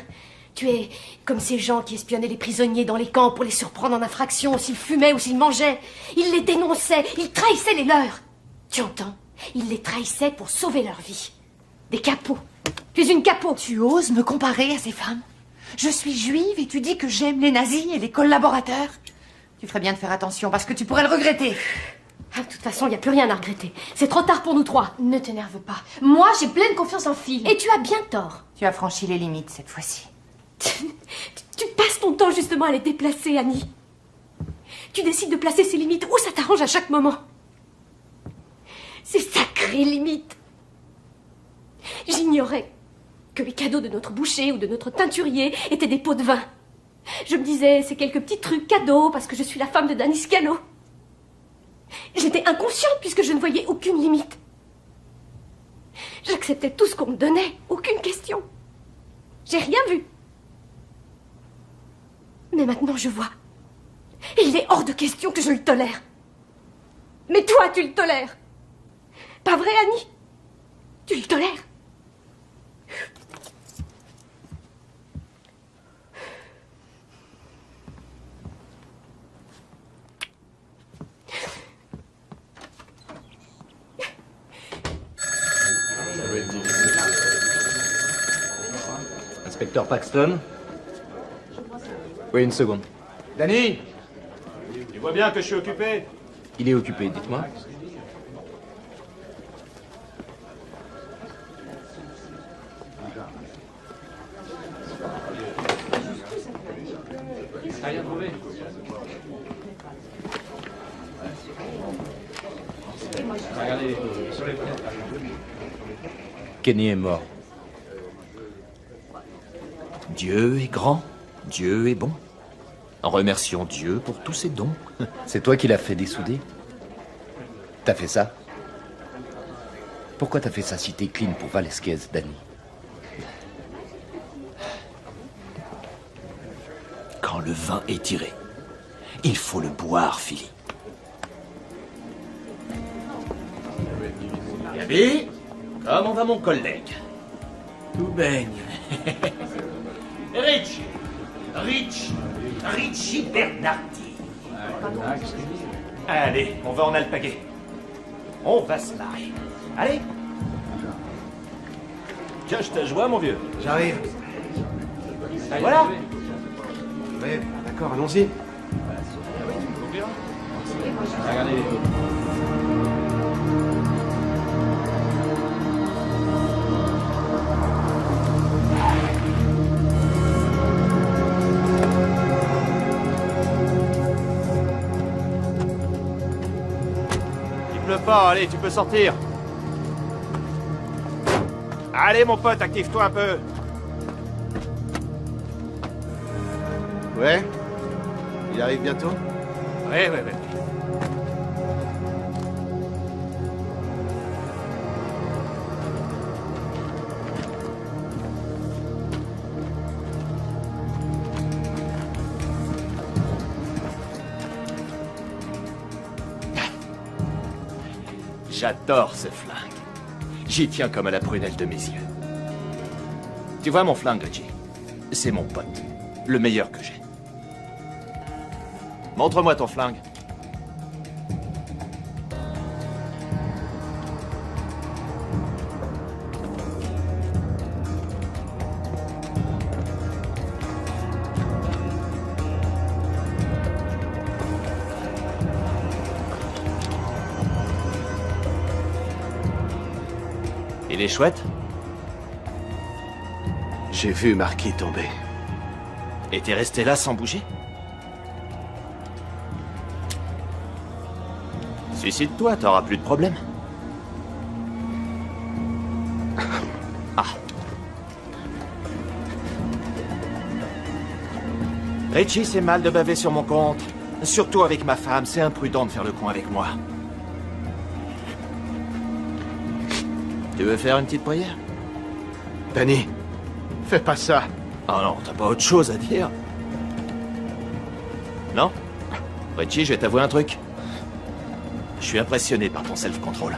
Tu es comme ces gens qui espionnaient les prisonniers dans les camps pour les surprendre en infraction, s'ils fumaient ou s'ils mangeaient. Ils les dénonçaient, ils trahissaient les leurs. Tu entends? Ils les trahissaient pour sauver leur vie. Des capots. Tu es une capot. Tu oses me comparer à ces femmes? Je suis juive et tu dis que j'aime les nazis et les collaborateurs? Tu ferais bien de faire attention parce que tu pourrais le regretter. Ah, de toute façon, il n'y a plus rien à regretter. C'est trop tard pour nous trois. Ne t'énerve pas. Moi, j'ai pleine confiance en Phil. Et tu as bien tort. Tu as franchi les limites cette fois-ci. Tu passes ton temps justement à les déplacer, Annie. Tu décides de placer ces limites où ça t'arrange à chaque moment. Ces sacrées limites. J'ignorais que les cadeaux de notre boucher ou de notre teinturier étaient des pots de vin. Je me disais, c'est quelques petits trucs cadeaux parce que je suis la femme de Danny Scalo. J'étais inconsciente puisque je ne voyais aucune limite. J'acceptais tout ce qu'on me donnait, aucune question. J'ai rien vu. Mais maintenant je vois. Et il est hors de question que je le tolère. Mais toi, tu le tolères. Pas vrai, Annie? Tu le tolères? Inspecteur Paxton? Oui, une seconde. Danny, tu vois bien que je suis occupé? Il est occupé, dites-moi. T'as rien trouvé? Regardez sur les fenêtres. Kenny est mort. Dieu est grand, Dieu est bon. Remercions Dieu pour tous ses dons. C'est toi qui l'as fait dessouder? T'as fait ça? Pourquoi t'as fait ça si t'es clean pour Valesquez, Danny? Quand le vin est tiré. Il faut le boire, Philly. Gabi, comment va mon collègue? Tout baigne. Richie Bernardi. Allez, on va en alpaguer. On va se marrer. Allez. Tiens, je te joins, mon vieux. J'arrive. Voilà. Oui, d'accord, allons-y. Il pleut pas, allez, tu peux sortir. Allez, mon pote, active-toi un peu. Ouais. Il arrive bientôt? Oui. J'adore ce flingue. J'y tiens comme à la prunelle de mes yeux. Tu vois mon flingue, Richie? C'est mon pote. Le meilleur que j'ai. Montre-moi ton flingue. Il est chouette? J'ai vu Marquis tomber. Et t'es resté là sans bouger? Suicide-toi, t'auras plus de problème. Ah. Richie, c'est mal de baver sur mon compte. Surtout avec ma femme, c'est imprudent de faire le con avec moi. Tu veux faire une petite prière? Danny, fais pas ça. Oh non, t'as pas autre chose à dire? Non? Richie, je vais t'avouer un truc. Je suis impressionné par ton self-control.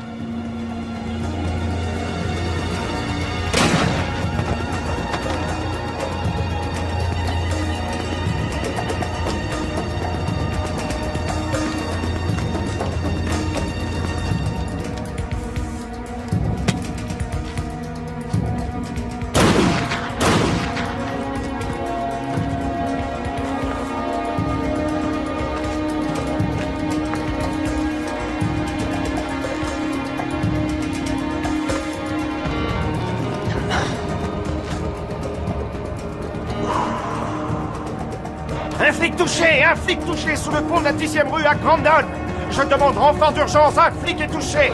Un flic touché sous le pont de la 10e rue à Grandon. Je demande renfort d'urgence, un flic est touché.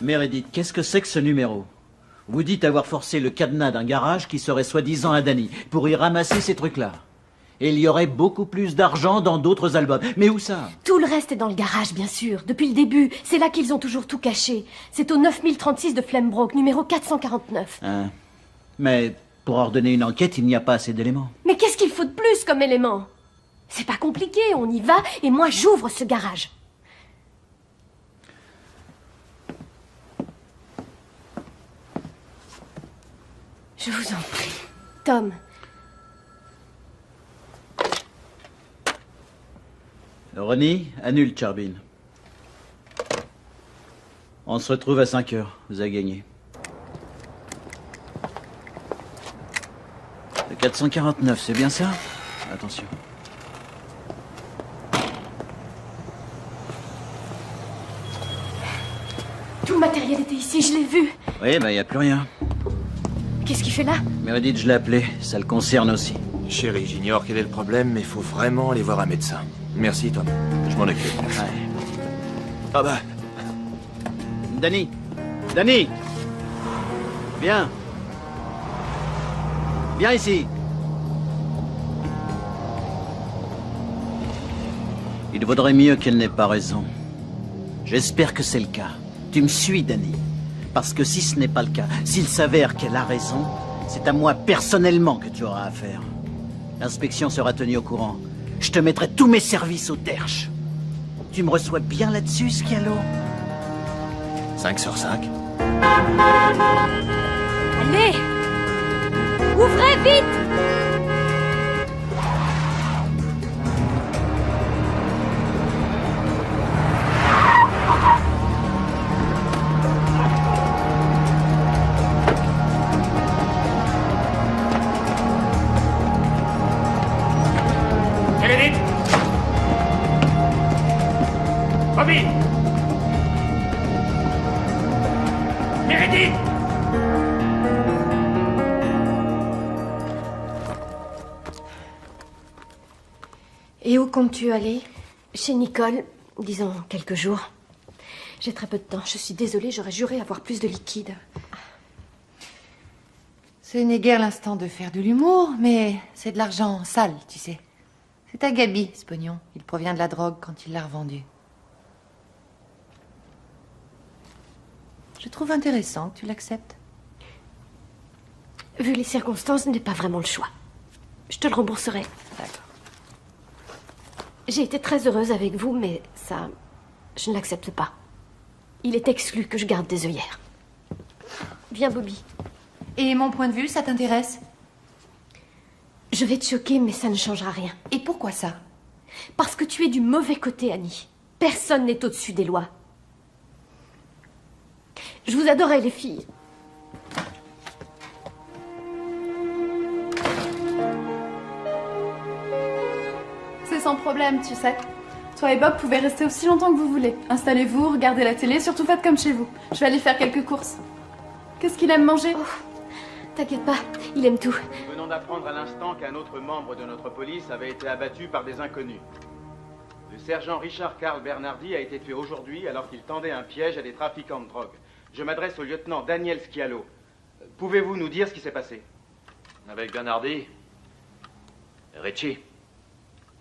Meredith, qu'est-ce que c'est que ce numéro? Vous dites avoir forcé le cadenas d'un garage qui serait soi-disant à Danny pour y ramasser ces trucs-là. Et il y aurait beaucoup plus d'argent dans d'autres albums. Mais où ça? Tout le reste est dans le garage, bien sûr. Depuis le début, c'est là qu'ils ont toujours tout caché. C'est au 9036 de Flambrook, numéro 449. Hein. Mais pour ordonner une enquête, il n'y a pas assez d'éléments. Mais qu'est-ce qu'il faut de plus comme élément? C'est pas compliqué, on y va et moi j'ouvre ce garage. Je vous en prie. Tom. Ronnie, annule Charbin. On se retrouve à 5 heures. Vous avez gagné. Le 449, c'est bien ça? Attention. Tout le matériel était ici, je l'ai vu. Oui, il n'y a plus rien. Qu'est-ce qu'il fait là? Meredith, je l'ai appelé. Ça le concerne aussi. Chérie, j'ignore quel est le problème, mais faut vraiment aller voir un médecin. Merci, Tom. Je m'en occupe. Ouais. Ah bah... Danny! Danny! Viens! Viens ici! Il vaudrait mieux qu'elle n'ait pas raison. J'espère que c'est le cas. Tu me suis, Danny. Parce que si ce n'est pas le cas, s'il s'avère qu'elle a raison, c'est à moi personnellement que tu auras affaire. L'inspection sera tenue au courant. Je te mettrai tous mes services au derche. Tu me reçois bien là-dessus, Scialo? 5 sur 5. Allez! Ouvrez vite! Meredith! Bobby! Meredith! Et où comptes-tu aller? Chez Nicole, disons quelques jours. J'ai très peu de temps. Je suis désolée, j'aurais juré avoir plus de liquide. Ce n'est guère l'instant de faire de l'humour, mais c'est de l'argent sale, tu sais. C'est à Gabi, ce pognon. Il provient de la drogue quand il l'a revendu. Je trouve intéressant que tu l'acceptes. Vu les circonstances, ce n'est pas vraiment le choix. Je te le rembourserai. D'accord. J'ai été très heureuse avec vous, mais ça, je ne l'accepte pas. Il est exclu que je garde des œillères. Viens, Bobby. Et mon point de vue, ça t'intéresse? Je vais te choquer, mais ça ne changera rien. Et pourquoi ça? Parce que tu es du mauvais côté, Annie. Personne n'est au-dessus des lois. Je vous adorais, les filles. C'est sans problème, tu sais. Toi et Bob pouvez rester aussi longtemps que vous voulez. Installez-vous, regardez la télé, surtout faites comme chez vous. Je vais aller faire quelques courses. Qu'est-ce qu'il aime manger? T'inquiète pas, il aime tout. Nous venons d'apprendre à l'instant qu'un autre membre de notre police avait été abattu par des inconnus. Le sergent Richard Karl Bernardi a été tué aujourd'hui alors qu'il tendait un piège à des trafiquants de drogue. Je m'adresse au lieutenant Daniel Scialo. Pouvez-vous nous dire ce qui s'est passé? Avec Bernardi, Richie,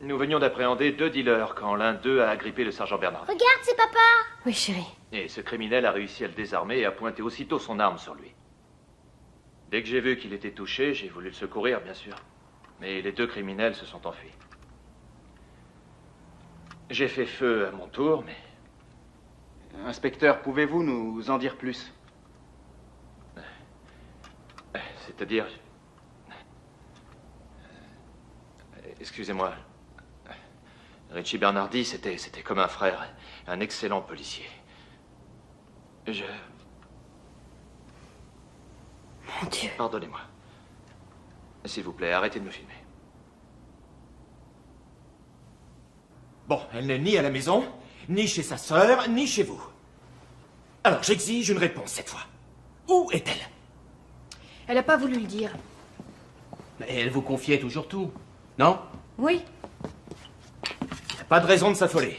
nous venions d'appréhender 2 dealers quand l'un d'eux a agrippé le sergent Bernardi. Regarde, c'est papa. Oui, chérie. Et ce criminel a réussi à le désarmer et a pointé aussitôt son arme sur lui. Dès que j'ai vu qu'il était touché, j'ai voulu le secourir, bien sûr. Mais les 2 criminels se sont enfuis. J'ai fait feu à mon tour, mais... Inspecteur, pouvez-vous nous en dire plus? C'est-à-dire... Excusez-moi. Richie Bernardi, c'était comme un frère, un excellent policier. Mon Dieu. Pardonnez-moi. S'il vous plaît, arrêtez de me filmer. Bon, elle n'est ni à la maison, ni chez sa sœur, ni chez vous. Alors, j'exige une réponse cette fois. Où est-elle? Elle n'a pas voulu le dire. Mais elle vous confiait toujours tout, non? Oui. Pas de raison de s'affoler.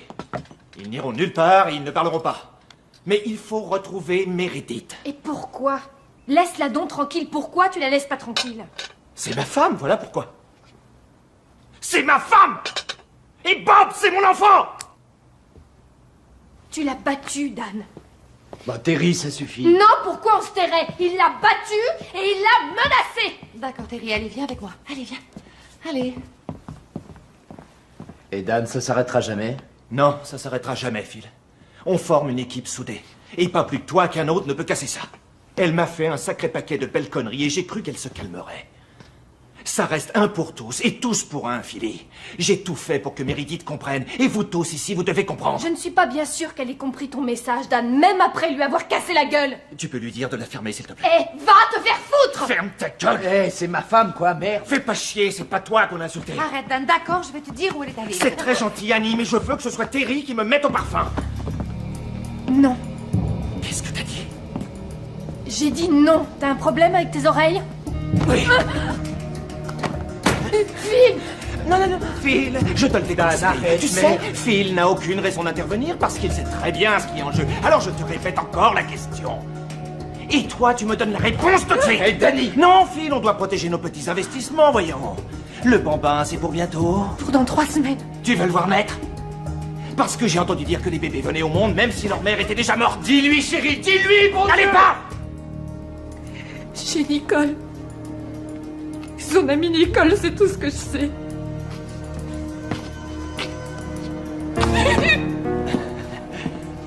Ils n'iront nulle part et ils ne parleront pas. Mais il faut retrouver Meredith. Et pourquoi? Laisse-la donc tranquille. Pourquoi tu la laisses pas tranquille? C'est ma femme, voilà pourquoi. C'est ma femme! Et Bob, c'est mon enfant! Tu l'as battue, Dan. Bah, Terry, ça suffit. Non, pourquoi on se tairait? Il l'a battue et il l'a menacée. D'accord, Terry, allez, viens avec moi. Allez, viens. Allez. Et Dan, ça s'arrêtera jamais? Non, ça s'arrêtera jamais, Phil. On forme une équipe soudée. Et pas plus que toi qu'un autre ne peut casser ça. Elle m'a fait un sacré paquet de belles conneries et j'ai cru qu'elle se calmerait. Ça reste un pour tous et tous pour un, Philly. J'ai tout fait pour que Meredith comprenne. Et vous tous ici, vous devez comprendre. Je ne suis pas bien sûre qu'elle ait compris ton message, Dan, même après lui avoir cassé la gueule. Tu peux lui dire de la fermer, s'il te plaît. Eh, va te faire foutre! Ferme ta gueule! Eh, c'est ma femme, quoi, merde! Fais pas chier, c'est pas toi qu'on a insulté. Arrête, Dan, d'accord, je vais te dire où elle est allée. C'est très gentil, Annie, mais je veux que ce soit Terry qui me mette au parfum. Non. Qu'est-ce que t'as dit? J'ai dit non. T'as un problème avec tes oreilles? Oui. Phil! Non, Phil, je te le dis. Arrête, tu sais, Phil n'a aucune raison d'intervenir parce qu'il sait très bien ce qui est en jeu. Alors je te répète encore la question. Et toi, tu me donnes la réponse tout de suite. Hey, Danny! Non, Phil, on doit protéger nos petits investissements, voyons. Le bambin, c'est pour bientôt. Pour dans 3 semaines. Tu veux le voir naître? Parce que j'ai entendu dire que les bébés venaient au monde même si leur mère était déjà morte. Dis-lui, chérie, dis-lui, bon N'allez Dieu! pas! Chez Nicole. Son amie Nicole, c'est tout ce que je sais.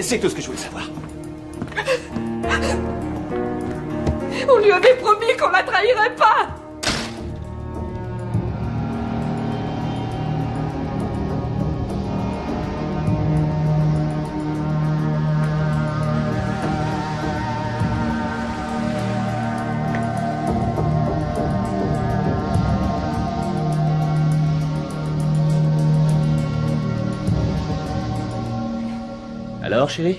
C'est tout ce que je voulais savoir. On lui avait promis qu'on la trahirait pas. Alors, chérie?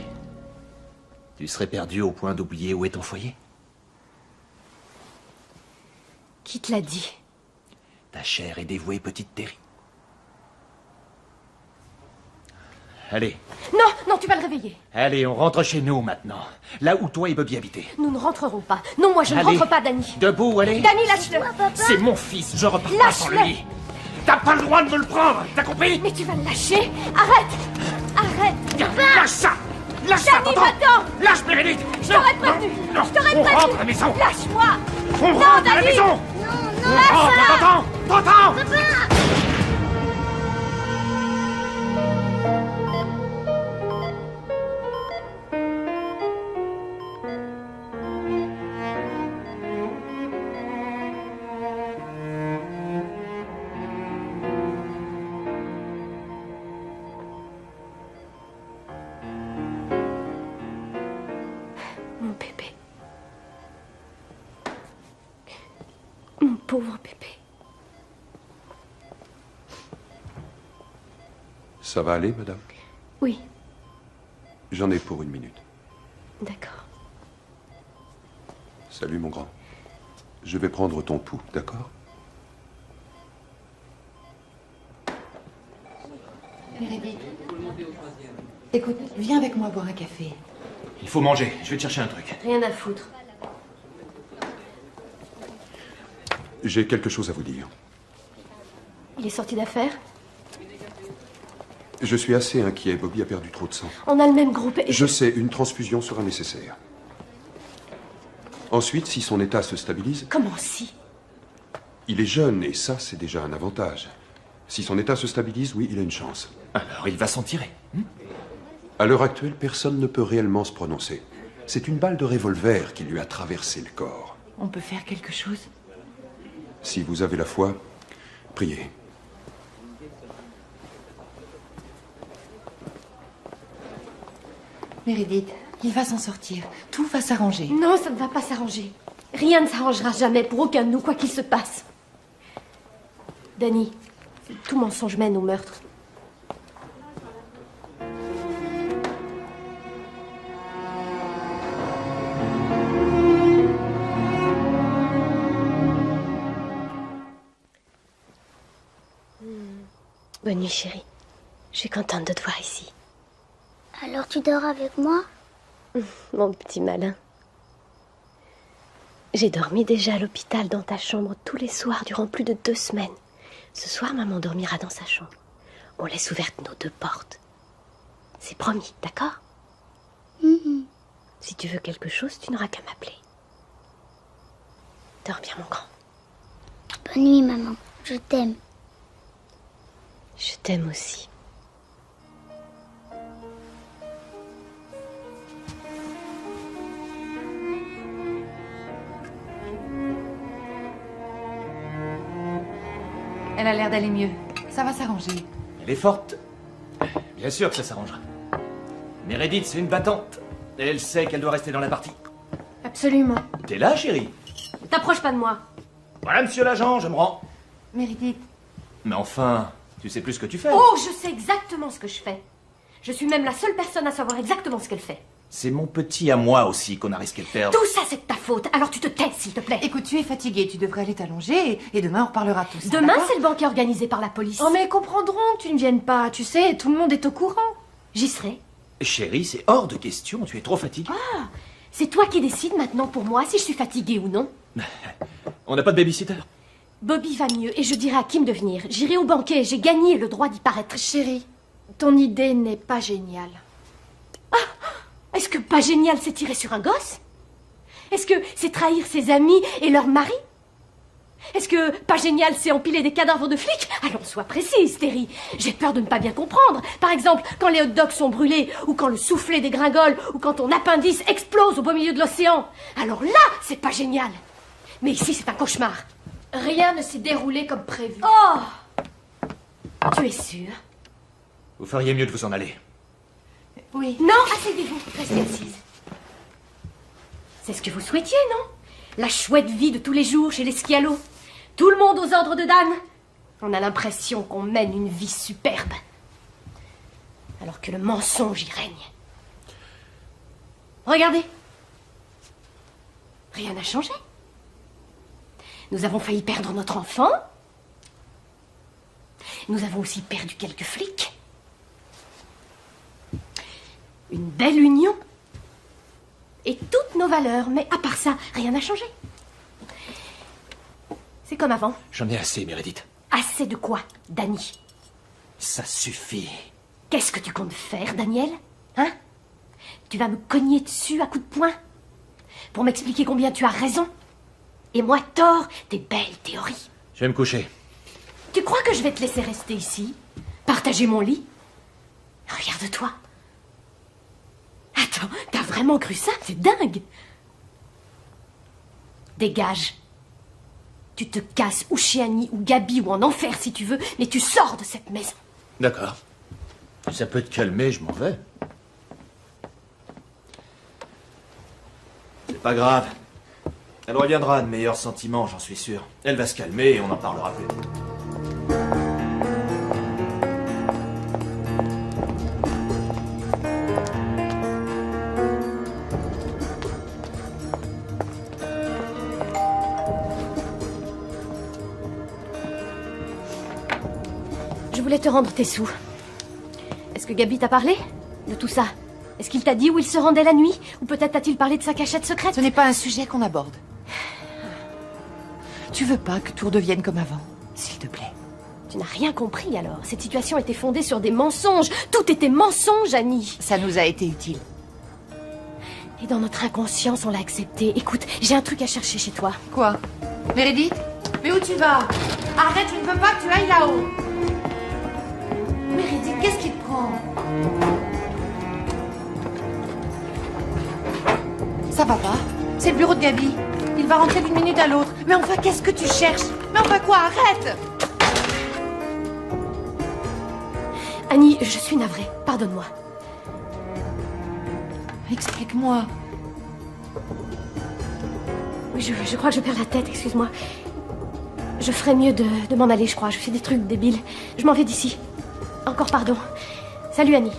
Tu serais perdu au point d'oublier où est ton foyer? Qui te l'a dit? Ta chère et dévouée petite Terry. Allez, Non, tu vas le réveiller. allez, on rentre chez nous maintenant. Là où toi et Bobby habitaient. Nous ne rentrerons pas. Non, moi je ne Allez. rentre pas, Danny. Debout, allez. Danny, lâche-le. C'est mon fils, je repars pas sans Lâche-le. lui. T'as pas le droit de me le prendre, t'as compris? Mais tu vas le lâcher. Arrête. Lâche ça! Lâche ça, Danny, t'entends? va-t'en. Lâche Meredith! Je t'aurais prévenu. Non, Je t'aurais on prévenu. rentre à la maison! Lâche-moi. On Non, rentre à la Danny. maison! Non, On rentre, t'entends? Mon bébé. Mon pauvre bébé. Ça va aller, madame? Oui, J'en ai pour 1 minute. d'accord. Salut, mon grand. Je vais prendre ton pouls, d'accord? Meredith. Écoute, viens avec moi boire un café. Il faut manger, je vais te chercher un truc. Rien à foutre. J'ai quelque chose à vous dire. Il est sorti d'affaires. Je suis assez inquiet. Bobby a perdu trop de sang. On a le même groupe et... Je sais, une transfusion sera nécessaire. Ensuite, si son état se stabilise, Comment si? il est jeune et ça, c'est déjà un avantage. Si son état se stabilise, oui, il a une chance. Alors, il va s'en tirer. À l'heure actuelle, personne ne peut réellement se prononcer. C'est une balle de revolver qui lui a traversé le corps. On peut faire quelque chose? Si vous avez la foi, priez. Meredith, il va s'en sortir. Tout va s'arranger. Non, ça ne va pas s'arranger. Rien ne s'arrangera jamais pour aucun de nous, quoi qu'il se passe. Danny, tout mensonge mène au meurtre. Bonne nuit, chérie. Je suis contente de te voir ici. Alors tu dors avec moi? Mon petit malin. J'ai dormi déjà à l'hôpital dans ta chambre tous les soirs durant plus de 2 semaines. Ce soir, maman dormira dans sa chambre. On laisse ouvertes nos 2 portes. C'est promis, d'accord? Si tu veux quelque chose, tu n'auras qu'à m'appeler. Dors bien, mon grand. Bonne nuit, maman. Je t'aime. Je t'aime aussi. Elle a l'air d'aller mieux. Ça va s'arranger. Elle est forte. Bien sûr que ça s'arrangera. Meredith, c'est une battante. Elle sait qu'elle doit rester dans la partie. Absolument. T'es là, chérie? Ne t'approche pas de moi. Voilà, monsieur l'agent, je me rends. Meredith. Mais enfin, tu sais plus ce que tu fais. Oh, je sais exactement ce que je fais. Je suis même la seule personne à savoir exactement ce qu'elle fait. C'est mon petit à moi aussi qu'on a risqué de perdre. Tout ça, c'est de ta faute. Alors tu te tais, s'il te plaît. Écoute, tu es fatigué, tu devrais aller t'allonger et demain on reparlera de tout ça. Demain, d'accord c'est le banquet organisé par la police. Oh, mais ils comprendront que tu ne viennes pas. Tu sais, tout le monde est au courant. J'y serai. Chérie, c'est hors de question, tu es trop fatiguée. Ah, c'est toi qui décides maintenant pour moi si je suis fatiguée ou non. On n'a pas de babysitter? Bobby va mieux et je dirai à Kim de venir. J'irai au banquet, j'ai gagné le droit d'y paraître. Chérie, ton idée n'est pas géniale. Ah, est-ce que pas génial, c'est tirer sur un gosse? Est-ce que c'est trahir ses amis et leur mari? Est-ce que pas génial, c'est empiler des cadavres de flics? Allons, sois précise, Terry. J'ai peur de ne pas bien comprendre. Par exemple, quand les hot dogs sont brûlés, ou quand le soufflet dégringole, ou quand ton appendice explose au beau milieu de l'océan. Alors là, c'est pas génial. Mais ici, c'est un cauchemar. Rien ne s'est déroulé comme prévu. Oh! Tu es sûre? Vous feriez mieux de vous en aller. Oui. Non, asseyez-vous, restez assise. C'est ce que vous souhaitiez, non? La chouette vie de tous les jours chez les Scialo. Tout le monde aux ordres de Dan. On a l'impression qu'on mène une vie superbe. Alors que le mensonge y règne. Regardez. Rien n'a changé. Nous avons failli perdre notre enfant. Nous avons aussi perdu quelques flics. Une belle union. Et toutes nos valeurs. Mais à part ça, rien n'a changé. C'est comme avant. J'en ai assez, Meredith. Assez de quoi, Danny? Ça suffit. Qu'est-ce que tu comptes faire, Daniel? Hein? Tu vas me cogner dessus à coups de poing? Pour m'expliquer combien tu as raison? Et moi, tort, tes belles théories. Je vais me coucher. Tu crois que je vais te laisser rester ici? Partager mon lit? Regarde-toi. Attends, t'as vraiment cru ça? C'est dingue. Dégage. Tu te casses ou chez Annie ou Gabi ou en enfer si tu veux, mais tu sors de cette maison. D'accord. Si ça peut te calmer, je m'en vais. C'est pas grave. Elle reviendra de meilleurs sentiments, j'en suis sûr. Elle va se calmer et on n'en parlera plus. Je voulais te rendre tes sous. Est-ce que Gabi t'a parlé de tout ça? Est-ce qu'il t'a dit où il se rendait la nuit? Ou peut-être t'a-t-il parlé de sa cachette secrète? Ce n'est pas un sujet qu'on aborde. Tu veux pas que tout redevienne comme avant, s'il te plaît? Tu n'as rien compris alors. Cette situation était fondée sur des mensonges. Tout était mensonge, Annie. Ça nous a été utile. Et dans notre inconscience, on l'a accepté. Écoute, j'ai un truc à chercher chez toi. Quoi? Meredith? Mais où tu vas? Arrête, je ne veux pas que tu ailles là-haut. Meredith, qu'est-ce qui te prend? Ça va pas? C'est le bureau de Gabi. Il va rentrer d'une minute à l'autre. Mais enfin, qu'est-ce que tu cherches? Mais enfin quoi? Arrête! Annie, je suis navrée. Pardonne-moi. Explique-moi. Oui, je crois que je perds la tête, excuse-moi. Je ferais mieux de m'en aller, je crois. Je fais des trucs débiles. Je m'en vais d'ici. Encore pardon. Salut, Annie.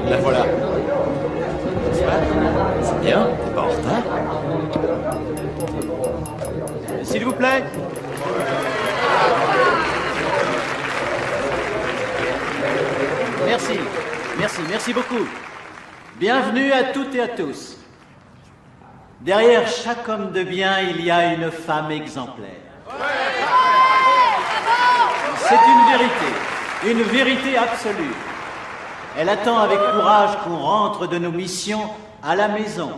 La voilà. C'est bien, t'es pas en retard. S'il vous plaît. Merci beaucoup. Bienvenue à toutes et à tous. Derrière chaque homme de bien, il y a une femme exemplaire. C'est une vérité absolue. Elle attend avec courage qu'on rentre de nos missions à la maison.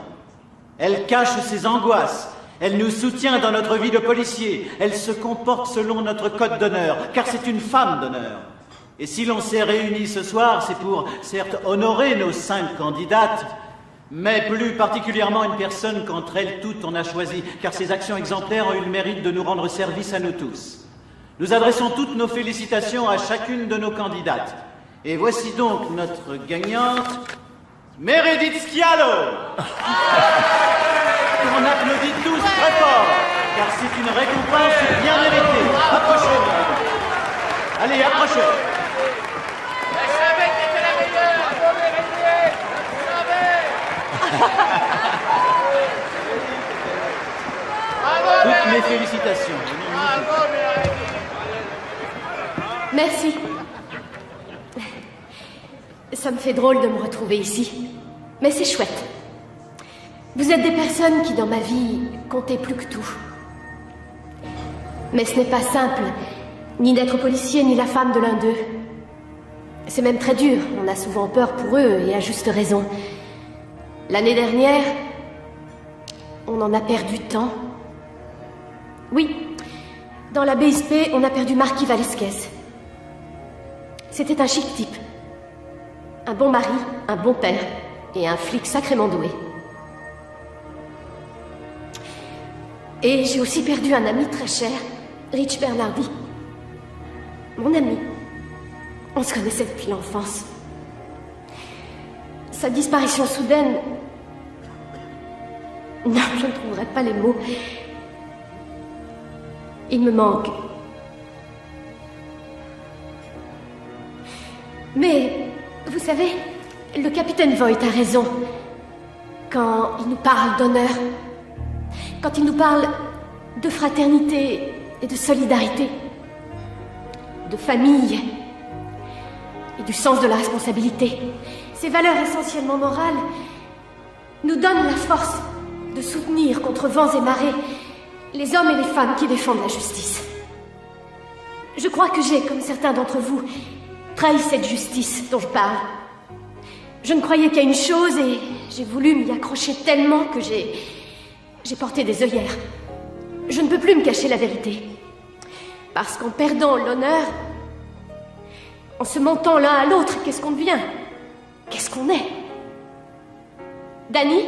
Elle cache ses angoisses. Elle nous soutient dans notre vie de policier. Elle se comporte selon notre code d'honneur, car c'est une femme d'honneur. Et si l'on s'est réunis ce soir, c'est pour, certes, honorer nos 5 candidates, Mais plus particulièrement une personne qu'entre elles toutes on a choisi, car ses actions exemplaires ont eu le mérite de nous rendre service à nous tous. Nous adressons toutes nos félicitations à chacune de nos candidates. Et voici donc notre gagnante, Meredith Schialo. On applaudit tous très fort, car c'est une récompense bien méritée. Approchez-vous. Allez, approchez. Je savais que t'étais la meilleure. Bravo, Meredith. Je savais. Toutes mes félicitations. Bravo, Meredith. Merci. Ça me fait drôle de me retrouver ici. Mais c'est chouette. Vous êtes des personnes qui, dans ma vie, comptaient plus que tout. Mais ce n'est pas simple, ni d'être policier, ni la femme de l'un d'eux. C'est même très dur. On a souvent peur pour eux, et à juste raison. L'année dernière, on en a perdu tant. Oui, dans la BSP, on a perdu Marquis Valesquez. C'était un chic type. Un bon mari, un bon père, et un flic sacrément doué. Et j'ai aussi perdu un ami très cher, Rich Bernardi. Mon ami. On se connaissait depuis l'enfance. Sa disparition soudaine... Non, je ne trouverai pas les mots. Il me manque. Mais, vous savez, le capitaine Voight a raison. Quand il nous parle d'honneur, quand il nous parle de fraternité et de solidarité, de famille et du sens de la responsabilité, ces valeurs essentiellement morales nous donnent la force de soutenir contre vents et marées les hommes et les femmes qui défendent la justice. Je crois que j'ai, comme certains d'entre vous, trahi cette justice dont je parle. Je ne croyais qu'à une chose et j'ai voulu m'y accrocher tellement que j'ai porté des œillères. Je ne peux plus me cacher la vérité. Parce qu'en perdant l'honneur, en se mentant l'un à l'autre, qu'est-ce qu'on devient? Qu'est-ce qu'on est? Danny,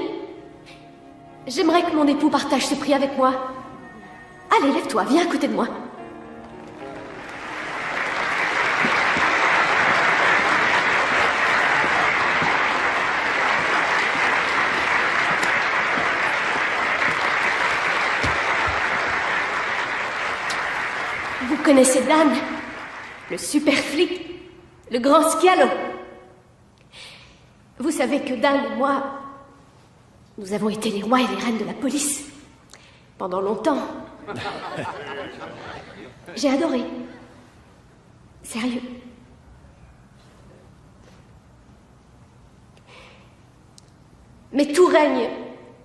j'aimerais que mon époux partage ce prix avec moi. Allez, lève-toi, viens à côté de moi. Vous connaissez Dan, le super flic, le grand Schialo. Vous savez que Dan et moi, nous avons été les rois et les reines de la police. Pendant longtemps. J'ai adoré. Sérieux. Mais tout règne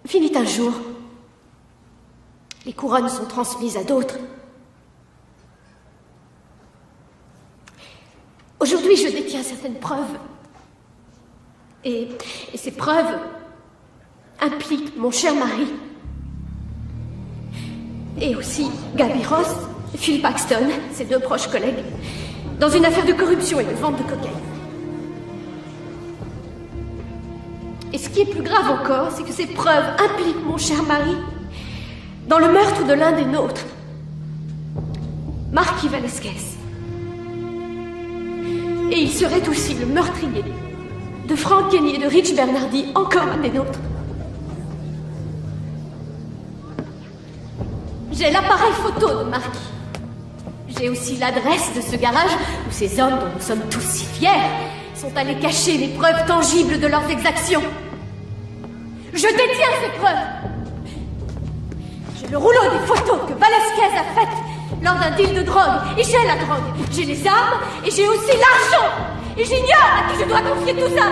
finit un jour. Les couronnes sont transmises à d'autres. Aujourd'hui, je détiens certaines preuves. Et ces preuves impliquent mon cher mari. Et aussi Gaby Ross, Phil Paxton, ses deux proches collègues, dans une affaire de corruption et de vente de cocaïne. Et ce qui est plus grave encore, c'est que ces preuves impliquent mon cher mari dans le meurtre de l'un des nôtres, Marquis Valesquez. Et il serait aussi le meurtrier de Frank Kenny et de Rich Bernardi, encore un des nôtres. J'ai l'appareil photo de Marquis. J'ai aussi l'adresse de ce garage où ces hommes, dont nous sommes tous si fiers, sont allés cacher les preuves tangibles de leurs exactions. Je détiens ces preuves. J'ai le rouleau des photos que Valesquez a faites lors d'un deal de drogue. Et j'ai la drogue, j'ai les armes, et j'ai aussi l'argent. Et j'ignore à qui je dois confier tout ça.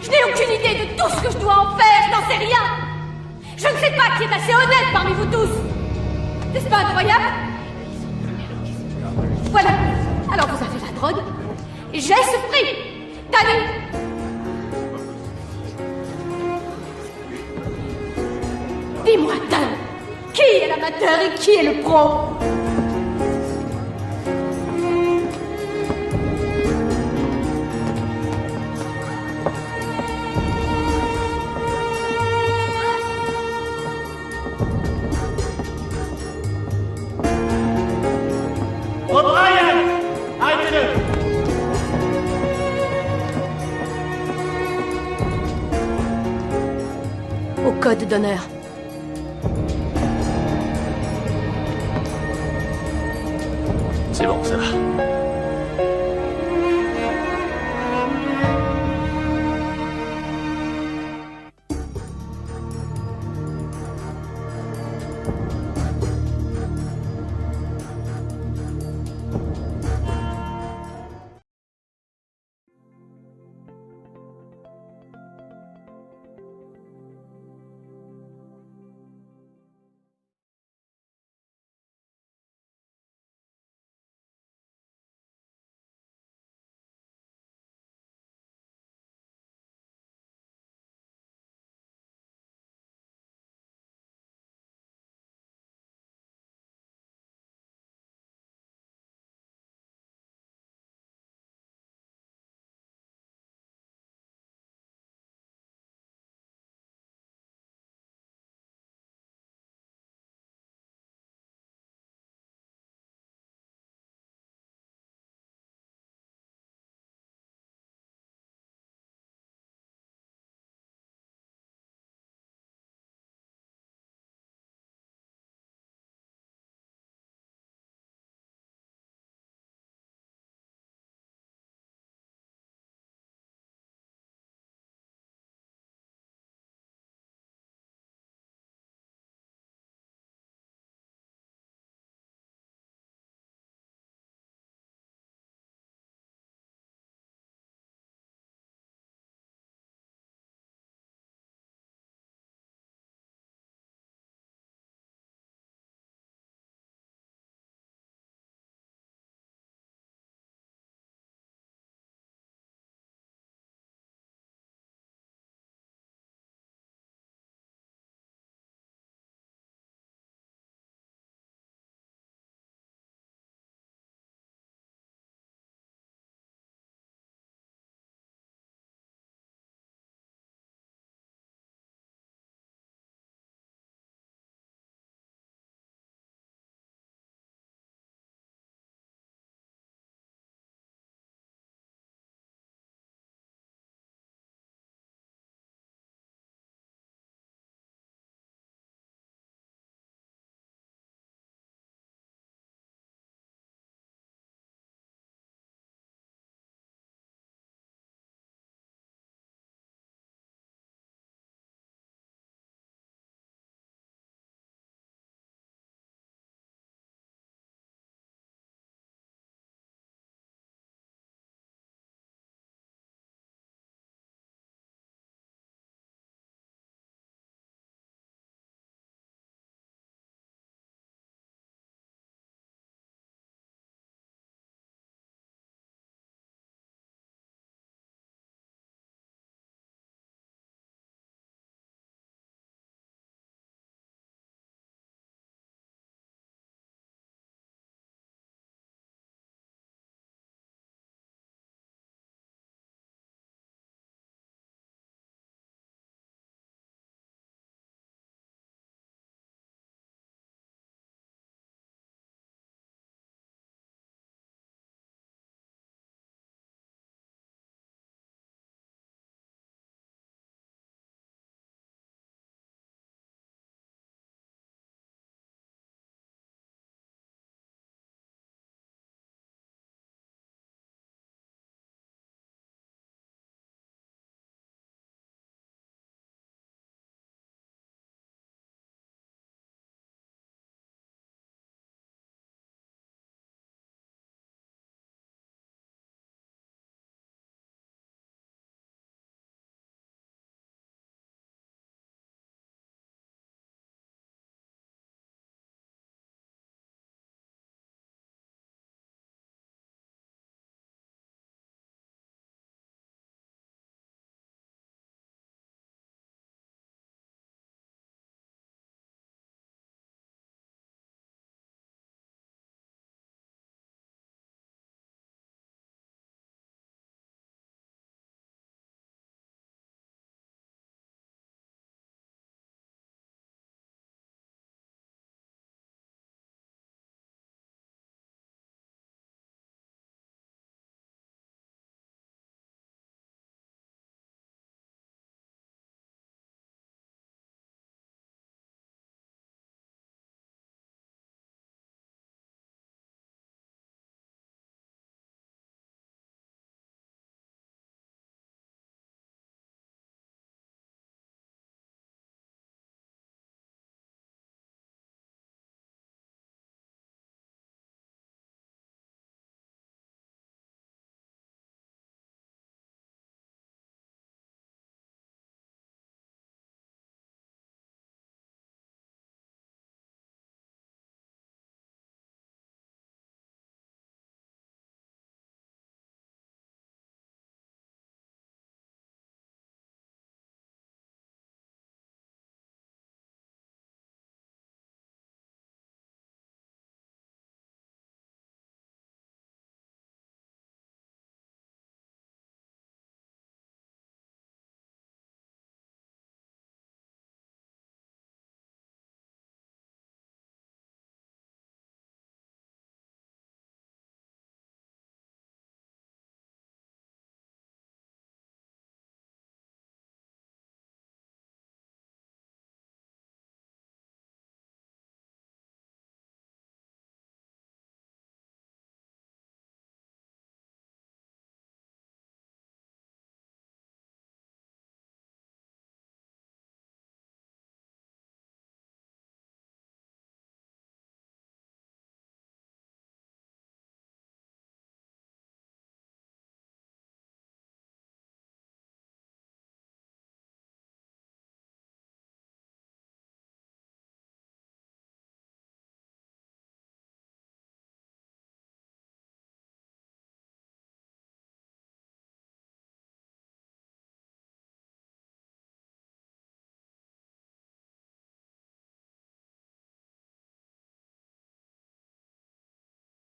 Je n'ai aucune idée de tout ce que je dois en faire, je n'en sais rien. Je ne sais pas qui est assez honnête parmi vous tous. N'est-ce pas incroyable? Voilà. Alors vous avez la drogue, et j'ai ce prix. Danny. Dis-moi, Dan, qui est l'amateur et qui est le pro? code d'honneur. C'est bon, ça va.